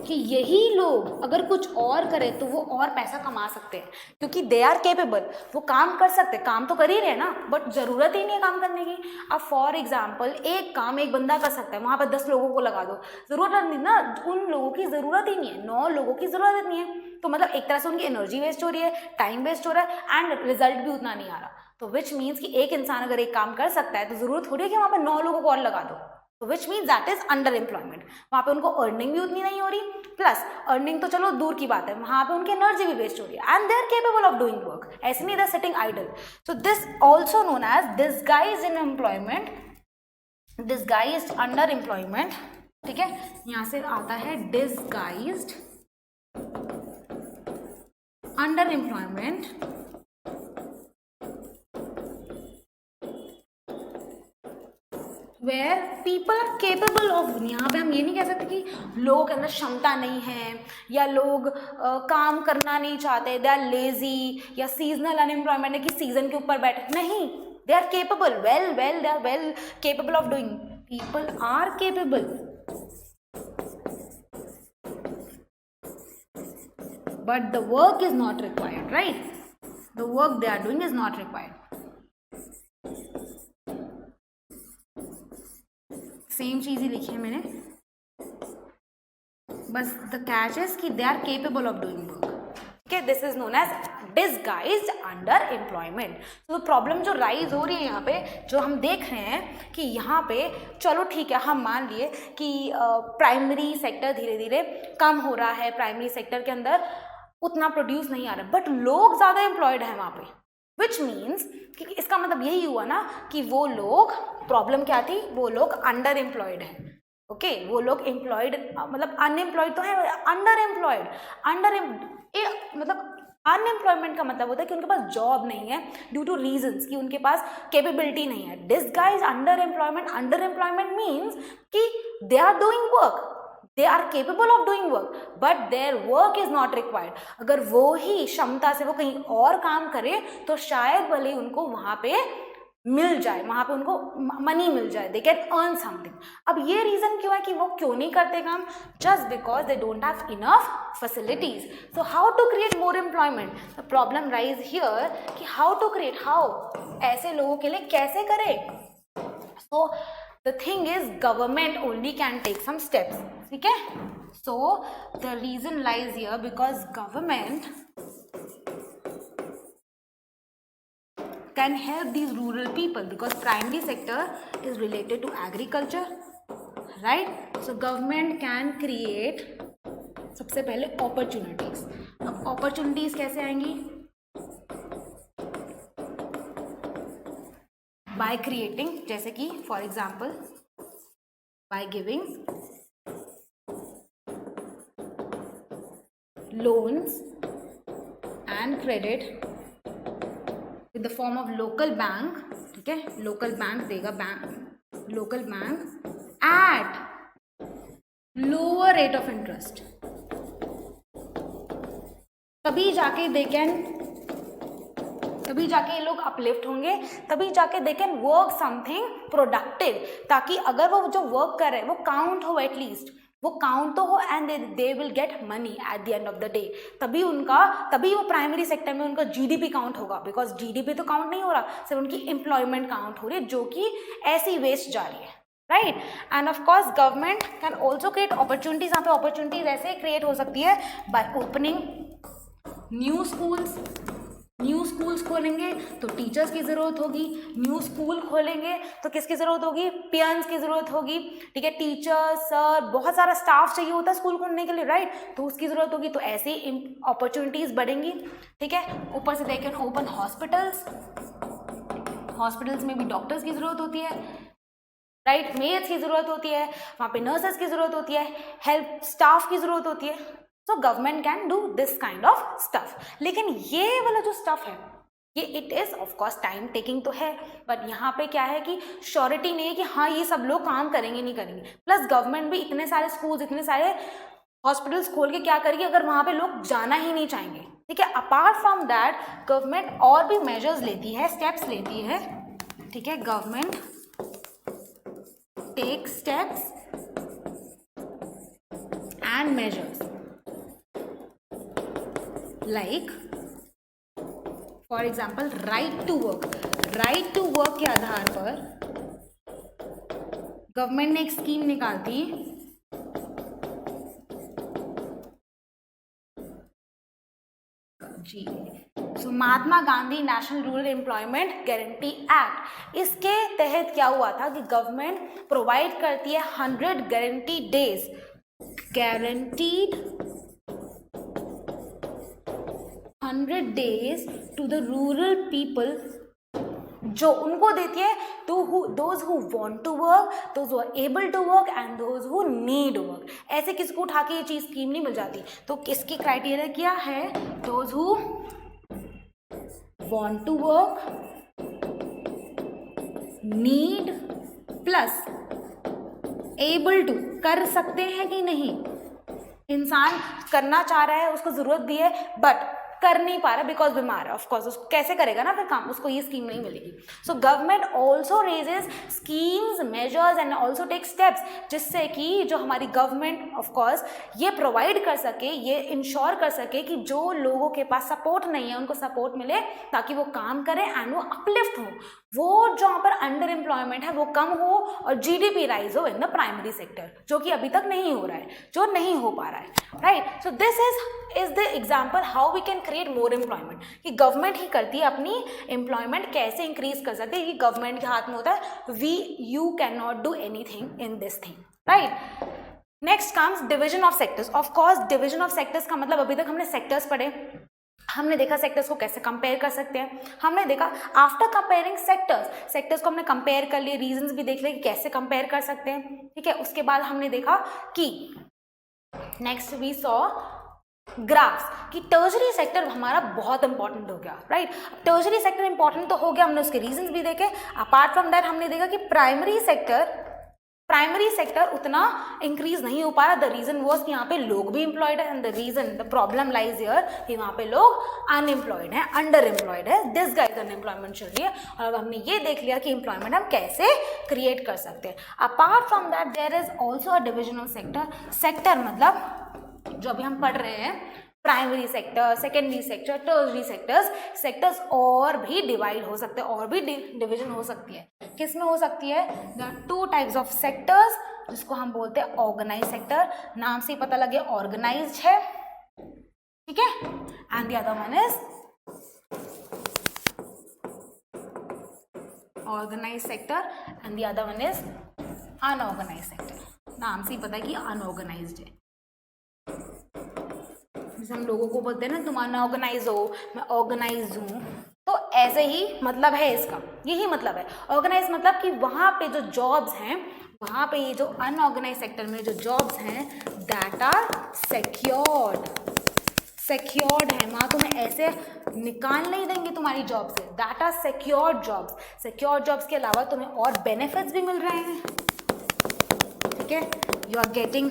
कि यही लोग अगर कुछ और करें तो वो और पैसा कमा सकते हैं क्योंकि दे आर केपेबल, वो काम कर सकते हैं, काम तो कर ही रहे हैं ना बट जरूरत ही नहीं है काम करने की। अब फॉर एग्जांपल एक काम एक बंदा कर सकता है, वहां पर 10 लोगों को लगा दो, जरूरत नहीं ना, उन लोगों की जरूरत ही नहीं है, 9 लोगों की जरूरत नहीं है, तो मतलब एक तरह से उनकी एनर्जी वेस्ट हो रही है, टाइम वेस्ट हो रहा है एंड रिजल्ट भी उतना नहीं आ रहा। तो विच मीन्स कि एक इंसान अगर एक काम कर सकता है तो जरूरत हो रही है कि वहां पर 9 लोगों को और लगा दो, तो which means that is under employment. वहाँ पे उनको अर्निंग भी उतनी नहीं हो रही, प्लस अर्निंग तो चलो दूर की बात है, वहाँ पे उनकी एनर्जी भी वेस्ट हो रही है and they are capable of doing work, ऐसे नहीं they sitting idle. So this also known as disguised in employment, disguised under employment, ठीक है। यहाँ से आता है disguised under employment, where people are capable of, यहाँ पे हम ये नहीं कह सकते कि लोगों के अंदर क्षमता नहीं है या लोग काम करना नहीं चाहते, दे आर लेजी, या सीजनल अनएम्प्लॉयमेंट है कि सीजन के ऊपर बैठे, नहीं, they are capable, they are well capable of doing, people are capable but the work is not required, right, the work they are doing is not required. Same चीज ही लिखी है मैंने, बस द कैच इज कि they are capable of doing work, ठीक है। This is known as disguised under employment. तो प्रॉब्लम जो राइज हो रही है यहाँ पे, जो हम देख रहे हैं कि यहाँ पे चलो ठीक है, हम मान लिए कि प्राइमरी सेक्टर धीरे धीरे कम हो रहा है, प्राइमरी सेक्टर के अंदर उतना प्रोड्यूस नहीं आ रहा, बट लोग ज़्यादा एम्प्लॉयड है वहाँ पे, विच मीन्स कि इसका मतलब यही हुआ ना कि वो लोग, प्रॉब्लम क्या थी, वो लोग अंडर एम्प्लॉयड हैं, ओके, वो लोग एम्प्लॉयड मतलब अनएम्प्लॉयड तो है, अंडर एम्प्लॉयड, मतलब अनएम्प्लॉयमेंट का मतलब होता है कि उनके पास जॉब नहीं है ड्यू टू रीजंस कि उनके पास कैपेबिलिटी नहीं है। डिसगाइज अंडर एम्प्लॉयमेंट मीन्स कि they are doing work they are capable of doing work but their work is not required. अगर वो ही क्षमता से वो कहीं और काम करे तो शायद भले ही उनको वहाँ पे मिल जाए, वहाँ पे उनको मनी मिल जाए, दे कैन अर्न समथिंग। अब ये रीज़न क्यों है कि वो क्यों नहीं करते काम? Just because they don't have enough facilities. So how to create more employment? The problem rise here कि हाउ टू क्रिएट, हाउ ऐसे लोगों के लिए कैसे करें? सो the thing is government only can take some steps, ठीक है? So the reason lies here because government can help these rural people because primary sector is related to agriculture, right? So government can create सबसे पहले opportunities. अब opportunities कैसे आएंगी? By creating, जैसे कि for example by giving loans and credit with the form of local bank, ठीक है? local bank देगा, local bank at lower rate of interest, तभी जाके ये लोग अपलिफ्ट होंगे, तभी जाके they can work something productive, ताकि अगर वो जो वर्क कर रहे हैं वो काउंट हो, एटलीस्ट वो काउंट तो हो and they will get money at the end of the day. तभी वो प्राइमरी सेक्टर में उनका जीडीपी काउंट होगा, बिकॉज जीडीपी तो काउंट नहीं हो रहा, सिर्फ उनकी एम्प्लॉयमेंट काउंट हो रही है, जो कि ऐसी वेस्ट जा रही है, right? End of course government can also create opportunities. यहाँ पे अपॉर्चुनिटीज ऐसे क्रिएट हो सकती है by opening new schools. New schools खोलेंगे तो टीचर्स की ज़रूरत होगी, न्यू स्कूल खोलेंगे तो किसकी ज़रूरत होगी? पियंस की ज़रूरत होगी, ठीक है? टीचर्स, सर, बहुत सारा स्टाफ चाहिए होता है स्कूल खोलने के लिए, राइट? तो उसकी ज़रूरत होगी, तो ऐसे ही अपॉर्चुनिटीज़ बढ़ेंगी, ठीक है? ऊपर से देखें ओपन हॉस्पिटल्स, हॉस्पिटल्स में भी डॉक्टर्स की ज़रूरत होती है, राइट? मेड्स की ज़रूरत होती है, वहाँ पे नर्सेस की ज़रूरत होती है, हेल्प स्टाफ की ज़रूरत होती है। So government can do this kind of stuff. लेकिन ये वाला जो स्टफ है ये it is of course time taking तो है, बट यहाँ पे क्या है कि श्योरिटी नहीं है कि हाँ ये सब लोग काम करेंगे नहीं करेंगे। प्लस गवर्नमेंट भी इतने सारे स्कूल्स, इतने सारे हॉस्पिटल्स खोल के क्या करेगी अगर वहाँ पे लोग जाना ही नहीं चाहेंगे, ठीक है? अपार्ट फ्रॉम दैट गवर्नमेंट और भी मेजर्स लेती है, स्टेप्स लेती है, ठीक है? Government take steps and measures like for example right to work के आधार पर गवर्नमेंट ने एक स्कीम निकाल दी जी। So Mahatma Gandhi national rural employment guarantee act, इसके तहत क्या हुआ था कि गवर्नमेंट प्रोवाइड करती है 100 guaranteed days, guaranteed 100 days to the rural people, जो उनको देती है those who want to work, those who are able to work and those who need work। ऐसे किसको उठा के ये चीज़ स्कीम नहीं मिल जाती। तो किसकी क्राइटेरिया क्या है? those who want to work, need plus able to, कर सकते हैं कि नहीं, इंसान करना चाह रहा है, उसको ज़रूरत भी है बट कर नहीं पा रहा बिकॉज बीमार है, ऑफकोर्स उसको कैसे करेगा ना फिर काम, उसको ये स्कीम नहीं मिलेगी। So government also raises schemes, measures and also take steps, जिससे कि जो हमारी गवर्नमेंट ऑफकोर्स ये प्रोवाइड कर सके, ये इंश्योर कर सके कि जो लोगों के पास सपोर्ट नहीं है उनको सपोर्ट मिले, ताकि वो काम करें एंड वो अपलिफ्ट हो, वो जहाँ पर अंडर एम्प्लॉयमेंट है वो कम हो और जीडीपी राइज हो इन द प्राइमरी सेक्टर, जो कि अभी तक नहीं हो रहा है, जो नहीं हो पा रहा है, right? So this is the example how we can create more employment, कि गवर्नमेंट ही करती है अपनी एम्प्लॉयमेंट कैसे इंक्रीज कर सकते हैं, ये गवर्नमेंट के हाथ में होता है। You can not do anything in this thing, right? Next comes division of sectors. Of course division of sectors का मतलब अभी तक हमने सेक्टर्स पढ़े, हमने देखा सेक्टर्स को कैसे कंपेयर कर सकते हैं, हमने देखा आफ्टर कंपेयरिंग सेक्टर्स को हमने कंपेयर कर लिए, रीजंस भी देख लिए कि कैसे कंपेयर कर सकते हैं, ठीक है? उसके बाद हमने देखा कि नेक्स्ट वी सॉ ग्राफ्स कि टर्शरी सेक्टर हमारा बहुत इंपॉर्टेंट हो गया, राइट? टर्शरी सेक्टर इंपॉर्टेंट तो हो गया, हमने उसके रीजंस भी देखे। अपार्ट फ्रॉम दैट हमने देखा कि प्राइमरी सेक्टर प्राइमरी सेक्टर उतना इंक्रीज नहीं हो पा रहा. द रीजन वॉज कि यहाँ पे लोग भी एम्प्लॉयड है, and the reason the problem lies here कि वहाँ पे लोग अनएम्प्लॉयड है, अंडर एम्प्लॉयड है. दिस गाइस अनएम्प्लॉयमेंट चल रही है. और अब हमने ये देख लिया कि एम्प्लॉयमेंट हम कैसे क्रिएट कर सकते हैं. Apart from that there is also a divisional sector. Sector मतलब जो अभी हम पढ़ रहे हैं, primary sector, secondary sector, tertiary sectors और भी डिवाइड हो सकते हैं, और भी डिवीजन हो सकती है. किस में हो सकती है? There are two types of sectors, जिसको हम बोलते हैं ऑर्गेनाइज सेक्टर. नाम से ही पता लगे ऑर्गेनाइज्ड है, ठीक है. And the other one is organise sector and the other one is unorganise sector. नाम से ही पता है कि अनऑर्गेनाइज्ड है. जैसे हम लोगों को बोलते हैं ना तुम अनऑर्गेनाइज हो, मैं ऑर्गेनाइज हूँ, तो ऐसे ही मतलब है इसका. यही मतलब है ऑर्गेनाइज मतलब कि वहाँ पे जो जॉब्स हैं, वहाँ पे ये जो अनऑर्गेनाइज सेक्टर में जो जॉब्स हैं दैट आर सिक्योर्ड है. वहाँ तुम्हें ऐसे निकाल नहीं देंगे तुम्हारी जॉब से. That are secured jobs. Secured jobs के अलावा तुम्हें और बेनिफिट्स भी मिल रहे हैं, ठीक है. यू आर गेटिंग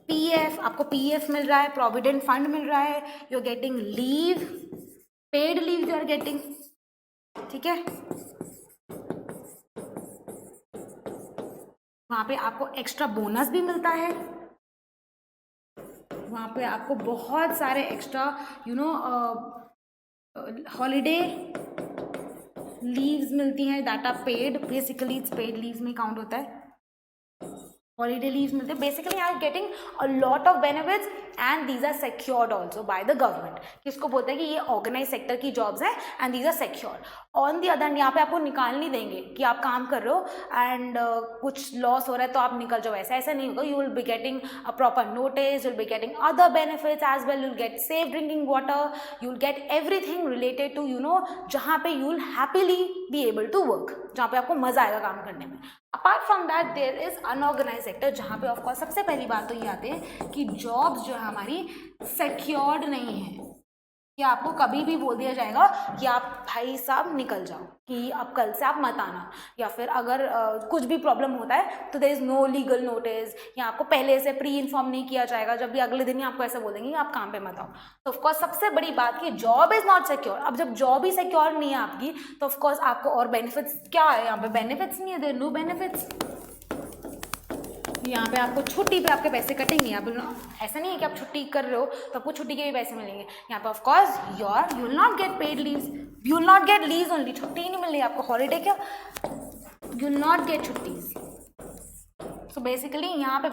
पीएफ, आपको पीएफ मिल रहा है, प्रोविडेंट फंड मिल रहा है, you are getting leave, paid leave you are getting, ठीक है. वहां पे आपको एक्स्ट्रा बोनस भी मिलता है. वहां पे आपको बहुत सारे एक्स्ट्रा हॉलीडे लीव्स मिलती हैं that are paid. Basically it's paid leaves में काउंट होता है. हॉलीडे लीव्स मिलते हैं. Basically I are getting a lot of benefits and these are secured also by the government. किसको बोलते हैं कि ये ऑर्गेनाइज सेक्टर की जॉब्स हैं and these are secured. On the other hand यहाँ पे आपको निकाल नहीं देंगे कि आप काम कर रहे हो एंड कुछ लॉस हो रहा है तो आप निकल जाओ. ऐसा नहीं होगा. You will be getting a proper notice, you will be getting other benefits as well. You will get safe drinking water, you will get everything related to जहाँ पे you will happily be able to work, जहाँ पे आपको मजा आएगा काम करने में. Apart from that there is unorganise sector, जहाँ पे ऑफकोर्स सबसे पहली बात तो ये आती है कि जॉब्स जो है हमारी सिक्योर्ड नहीं है, कि आपको कभी भी बोल दिया जाएगा कि आप भाई साहब निकल जाओ, कि अब कल से आप मत आना, या फिर अगर कुछ भी प्रॉब्लम होता है तो there is no legal notice, या आपको पहले से प्री इन्फॉर्म नहीं किया जाएगा. जब भी अगले दिन ही आपको ऐसे बोलेंगे कि आप काम पे मत आओ. तो ऑफकोर्स सबसे बड़ी बात कि जॉब इज नॉट सिक्योर. अब जब जॉब ही सिक्योर नहीं है आपकी तो ऑफकोर्स आपको और बेनिफिट्स क्या है? यहाँ पे बेनिफिट्स नहीं है, देयर नो बेनिफिट्स. यहाँ पे आपको छुट्टी पे आपके पैसे कटेंगे. आप ऐसा नहीं है कि आप छुट्टी कर रहे हो तो आपको छुट्टी के भी पैसे मिलेंगे. यहाँ पे of course you will not get paid leaves, you will not get leaves only. छुट्टी ही नहीं मिल रही आपको, हॉलीडे क्या, यू विल नॉट गेट छुट्टीज. सो बेसिकली यहाँ पे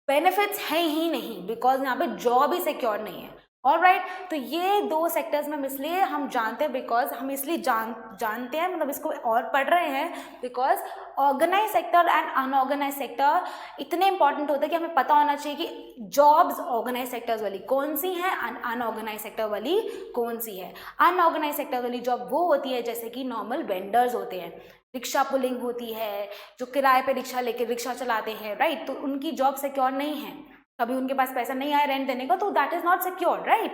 बेनिफिट्स है ही नहीं, बिकॉज यहाँ पे जॉब ही सिक्योर नहीं है. ऑलराइट, तो ये दो सेक्टर्स में इसलिए हम जानते हैं, बिकॉज हम इसलिए जानते हैं, मतलब इसको और पढ़ रहे हैं because organise sector and unorganise sector इतने इंपॉर्टेंट होते हैं कि हमें पता होना चाहिए कि जॉब्स ऑर्गेनाइज सेक्टर्स वाली कौन सी हैं एंड अनऑर्गेनाइज सेक्टर वाली कौन सी है. अनऑर्गेनाइज सेक्टर वाली जॉब वो होती है जैसे कि नॉर्मल वेंडर्स होते हैं, रिक्शा पुलिंग होती है, जो किराए पे रिक्शा लेके रिक्शा चलाते हैं, राइट. तो उनकी जॉब सिक्योर नहीं है, कभी उनके पास पैसा नहीं आया रेंट देने का, तो that is not secure, right.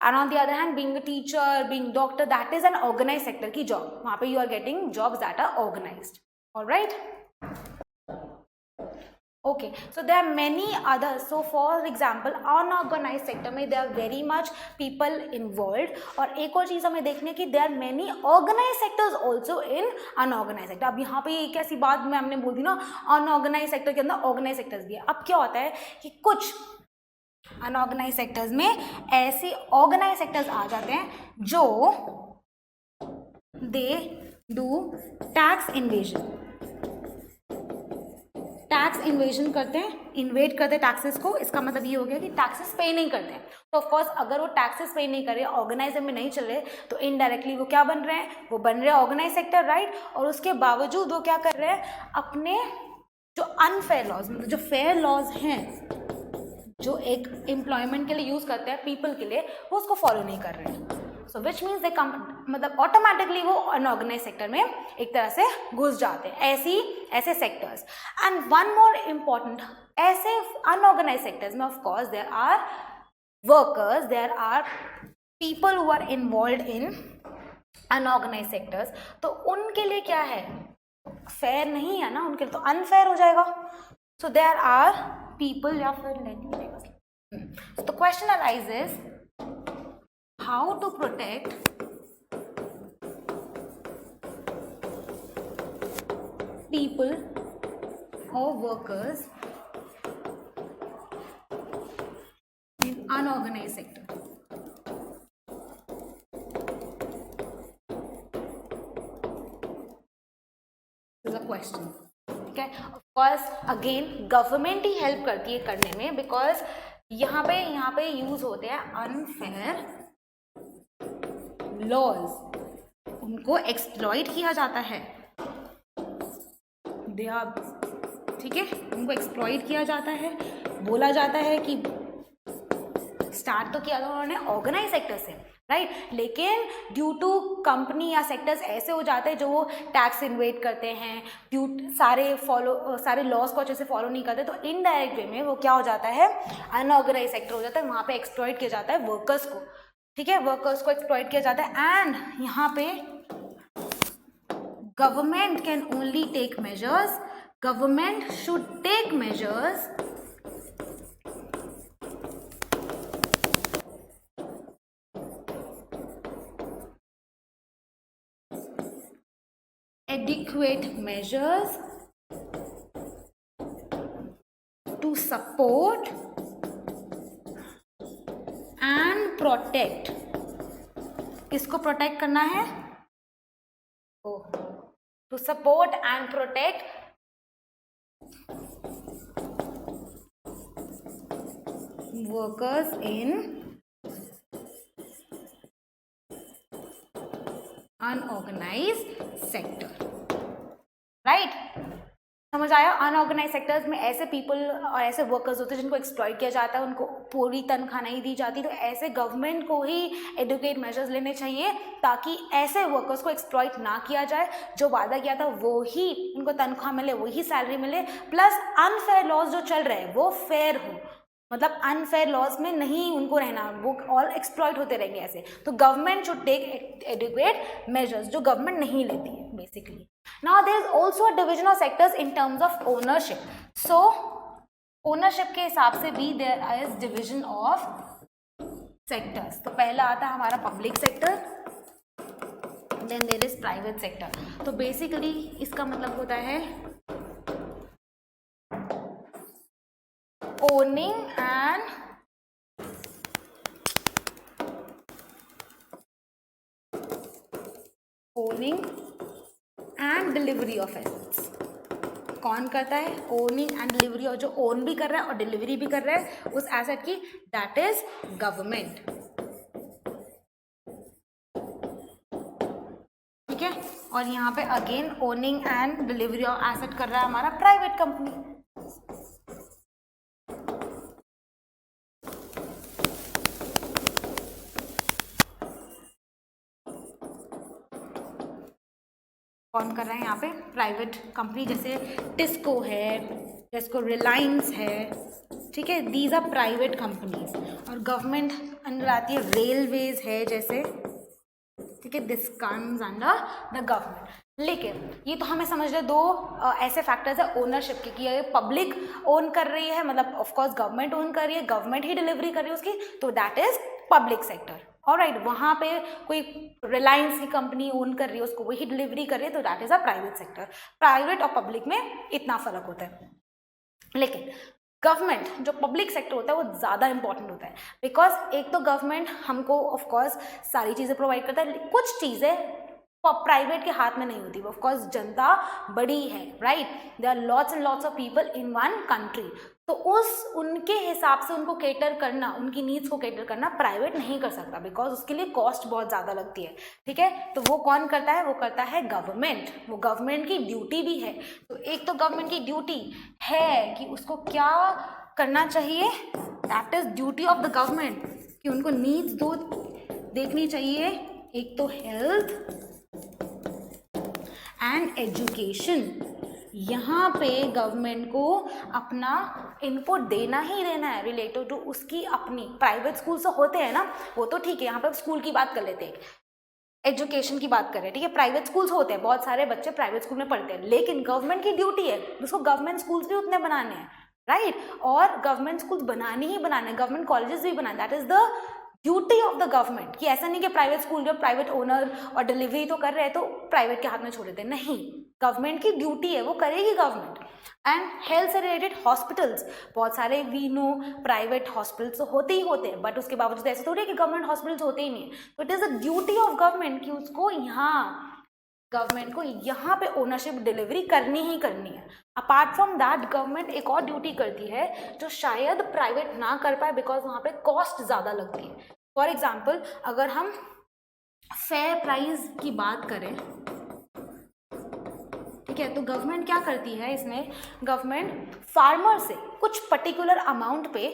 And on the other hand being a teacher, being doctor, that is an organise sector की जॉब. वहाँ पे you are getting jobs that are organised. Alright, okay, so there are many others. So for example unorganized sector में there are very much people involved. और एक और चीज़ हमें देखने की there are many organized sectors also in unorganized sector. अब यहाँ पे एक ऐसी बात मैं हमने बोल दी ना, unorganized sector के अंदर organized sectors भी है. अब क्या होता है कि कुछ अनऑर्गेनाइज सेक्टर्स में ऐसे ऑर्गेनाइज सेक्टर्स आ जाते हैं जो they do tax invasion. Tax invasion करते हैं, इन्वेट करते हैं टैक्सेस को. इसका मतलब ये हो गया कि टैक्सेस पे नहीं करते हैं. तो ऑफकोर्स अगर वो टैक्सेस पे नहीं कर रहे, ऑर्गेनाइज में नहीं चल रहे, तो इनडायरेक्टली वो क्या बन रहे हैं, वो बन रहे हैं ऑर्गेनाइज सेक्टर, राइट. और उसके बावजूद वो क्या कर रहे हैं, अपने जो अनफेयर लॉज, मतलब जो फेयर लॉज हैं जो एक एम्प्लॉयमेंट के लिए यूज़ करते हैं पीपल के लिए, वो उसको फॉलो नहीं कर रहे हैं. सो विच मीन्स दे मतलब ऑटोमेटिकली वो अनऑर्गेनाइज सेक्टर में एक तरह से घुस जाते हैं, ऐसे sectors. And one more important, ऐसे अनऑर्गेनाइज सेक्टर्स में of course there are workers, there are people who are involve in unorganise sectors. तो उनके लिए क्या है, फेयर नहीं है ना, उनके लिए तो अनफेयर हो जाएगा. सो देयर आर पीपल, या फिर the question arises how to protect people or workers in unorganized sector. This is a question. ठीक है, of course again government he help करती है करने में, बिकॉज यहाँ पे यूज होते हैं अनफेयर लॉज, उनको एक्सप्लॉइट किया जाता है. ठीक है, उनको एक्सप्लॉइट किया जाता है. बोला जाता है कि स्टार्ट तो किया था उन्होंने ऑर्गेनाइज सेक्टर से, राइट, लेकिन ड्यू टू कंपनी या सेक्टर्स ऐसे हो जाते हैं जो वो टैक्स इन्वेट करते हैं, सारे लॉज को अच्छे से फॉलो नहीं करते, तो इनडायरेक्ट वे में वो क्या हो जाता है, अनऑर्गेनाइज सेक्टर हो जाता है. वहाँ पे एक्सप्लॉइट किया जाता है वर्कर्स को. ठीक है, वर्कर्स को एक्सप्लॉइट किया जाता है. एंड यहाँ पे government can only take measures, government should take measures adequate measures to support and protect. किसको प्रोटेक्ट करना है? To support and protect workers in unorganized sector, right? समझ आया? अनऑर्गेनाइज सेक्टर्स में ऐसे पीपल और ऐसे वर्कर्स होते हैं जिनको एक्सप्लॉइट किया जाता है, उनको पूरी तनख्वाह नहीं दी जाती, तो ऐसे गवर्नमेंट को ही एडुकेट मेजर्स लेने चाहिए ताकि ऐसे वर्कर्स को एक्सप्लॉइट ना किया जाए. जो वादा किया था वो ही उनको तनख्वाह मिले, वही सैलरी मिले, प्लस अनफेयर लॉज जो चल रहे हैं वो फेयर हो. मतलब अनफेयर लॉज में नहीं उनको रहना, वो ऑल एक्सप्लॉइट होते रहेंगे ऐसे. तो government should take adequate measures, जो गवर्नमेंट नहीं लेती है basically. Now there is also a division of sectors in terms of ownership. So ownership के हिसाब से भी there is division of sectors. तो पहला आता है हमारा public sector, then there is private sector. तो basically इसका मतलब होता है owning and delivery of assets. कौन करता है? ओनिंग एंड डिलीवरी, और जो ओन भी कर रहा है और डिलीवरी भी कर रहा है उस एसेट की, दैट इज गवर्नमेंट. ठीक है, और यहाँ पे again owning and delivery of asset कर रहा है हमारा प्राइवेट कंपनी. कौन कर रहा है यहाँ पे? प्राइवेट कंपनी, जैसे टिस्को है, टिस्को रिलायंस है. ठीक है, दीज आर प्राइवेट कंपनीज. और गवर्नमेंट अंडर आती है, रेलवेज है जैसे. ठीक है, this comes under the government. लेकिन ये तो हमें समझ रहे दो ऐसे फैक्टर्स है ओनरशिप के, कि ये पब्लिक ओन कर रही है, मतलब ऑफकोर्स गवर्नमेंट ओन कर रही है, गवर्नमेंट ही डिलीवरी कर रही है उसकी, तो that is public sector. Alright, वहाँ पे कोई रिलायंस की कंपनी ओन कर रही है, उसको वही डिलीवरी कर रही है, तो that is a private sector. Private और पब्लिक में इतना फर्क होता है. लेकिन गवर्नमेंट जो पब्लिक सेक्टर होता है वो ज़्यादा इंपॉर्टेंट होता है, बिकॉज एक तो गवर्नमेंट हमको ऑफकोर्स सारी चीज़ें प्रोवाइड करता है, कुछ चीज़ें प्राइवेट के हाथ में नहीं होती. ऑफ कोर्स जनता बड़ी है, right, there are lots and lots of people in one country, तो उनके हिसाब से उनको केटर करना, उनकी नीड्स को केटर करना प्राइवेट नहीं कर सकता, बिकॉज उसके लिए कॉस्ट बहुत ज़्यादा लगती है. ठीक है, तो वो कौन करता है? वो करता है गवर्नमेंट. वो गवर्नमेंट की ड्यूटी भी है. तो एक तो गवर्नमेंट की ड्यूटी है कि उसको क्या करना चाहिए, that is duty of the government, कि उनको नीड्स दो देखनी चाहिए. एक तो हेल्थ एंड एजुकेशन. यहाँ पे गवर्नमेंट को अपना इनपुट देना ही देना है रिलेटेड टू उसकी अपनी. प्राइवेट स्कूल से होते हैं ना, वो तो ठीक है, यहाँ पे स्कूल की बात कर लेते हैं. एजुकेशन की बात करें, ठीक है, प्राइवेट स्कूल्स होते हैं, बहुत सारे बच्चे प्राइवेट स्कूल में पढ़ते हैं, लेकिन गवर्नमेंट की ड्यूटी है उसको गवर्नमेंट स्कूल्स भी उतने बनाने हैं, राइट, और गवर्नमेंट स्कूल्स बनाने ही बनाने, गवर्नमेंट कॉलेजेस भी बनाने, that is the duty of the government. कि ऐसा नहीं कि प्राइवेट स्कूल जो प्राइवेट ओनर और डिलीवरी तो कर रहे हैं तो प्राइवेट के हाथ में छोड़ देते हैं, नहीं, गवर्नमेंट की ड्यूटी है, वो करेगी गवर्नमेंट। एंड हेल्थ से रिलेटेड हॉस्पिटल्स, बहुत सारे वी नो प्राइवेट हॉस्पिटल्स तो होते ही होते हैं, बट उसके बावजूद ऐसे थोड़ी है कि गवर्नमेंट हॉस्पिटल्स होते ही नहीं है, तो it is the duty of government कि उसको गवर्नमेंट को यहाँ पे ओनरशिप डिलीवरी करनी ही करनी है। अपार्ट फ्रॉम दैट गवर्नमेंट एक और ड्यूटी करती है जो शायद प्राइवेट ना कर पाए, बिकॉज वहाँ पे कॉस्ट ज़्यादा लगती है। फॉर एग्जाम्पल, अगर हम फेयर प्राइस की बात करें, ठीक है, तो गवर्नमेंट क्या करती है, इसमें गवर्नमेंट फार्मर से कुछ पर्टिकुलर अमाउंट पे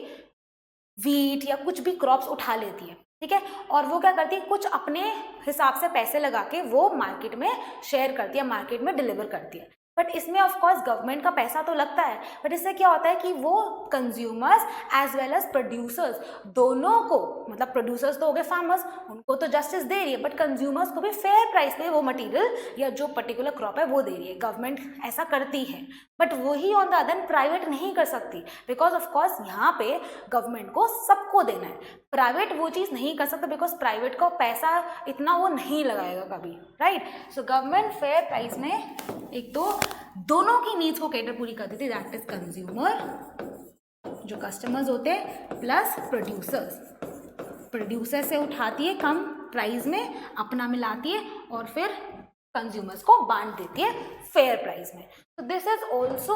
वीट या कुछ भी क्रॉप्स उठा लेती है, ठीक है, और वो क्या करती है, कुछ अपने हिसाब से पैसे लगा के वो मार्केट में शेयर करती है, मार्केट में डिलीवर करती है। बट इसमें ऑफ कोर्स गवर्नमेंट का पैसा तो लगता है, बट इससे क्या होता है कि वो consumers as well as producers दोनों को, मतलब प्रोड्यूसर्स तो हो गए फार्मर्स, उनको तो जस्टिस दे रही है, बट कंज्यूमर्स को भी फेयर प्राइस पे वो मटेरियल या जो पर्टिकुलर क्रॉप है वो दे रही है, गवर्नमेंट ऐसा करती है। बट वही ऑन द अदर प्राइवेट नहीं कर सकती, बिकॉज ऑफ कोर्स यहाँ पे गवर्नमेंट को सबको देना है, प्राइवेट वो चीज़ नहीं कर सकता, बिकॉज प्राइवेट का पैसा इतना वो नहीं लगाएगा कभी, right. So government fair price में एक तो दोनों की नीड्स को कैटर पूरी करती थी, दैट इज कंज्यूमर जो कस्टमर्स होते हैं प्लस प्रोड्यूसर्स, प्रोड्यूसर से उठाती है कम प्राइस में, अपना मिलाती है और फिर कंज्यूमर्स को बांट देती है फेयर प्राइस में। तो this is also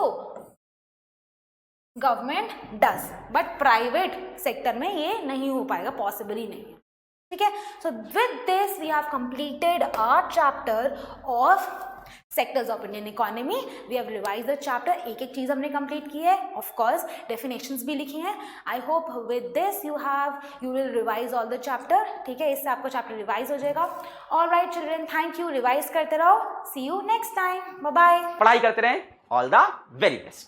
government does, but private sector में ये नहीं हो पाएगा, पॉसिबल ही नहीं है, ठीक है। So with this we have completed our chapter of sectors of Indian economy. We have revise the chapter, एक एक चीज हमने कंप्लीट की है, ऑफ कोर्स डेफिनेशंस भी लिखी हैं। I hope with this you will revise all the chapter, ठीक है, इससे आपका चैप्टर रिवाइज हो जाएगा। Alright children, thank you, revise करते रहो, see you next time, bye bye. पढ़ाई करते रहें, ऑल द वेरी बेस्ट।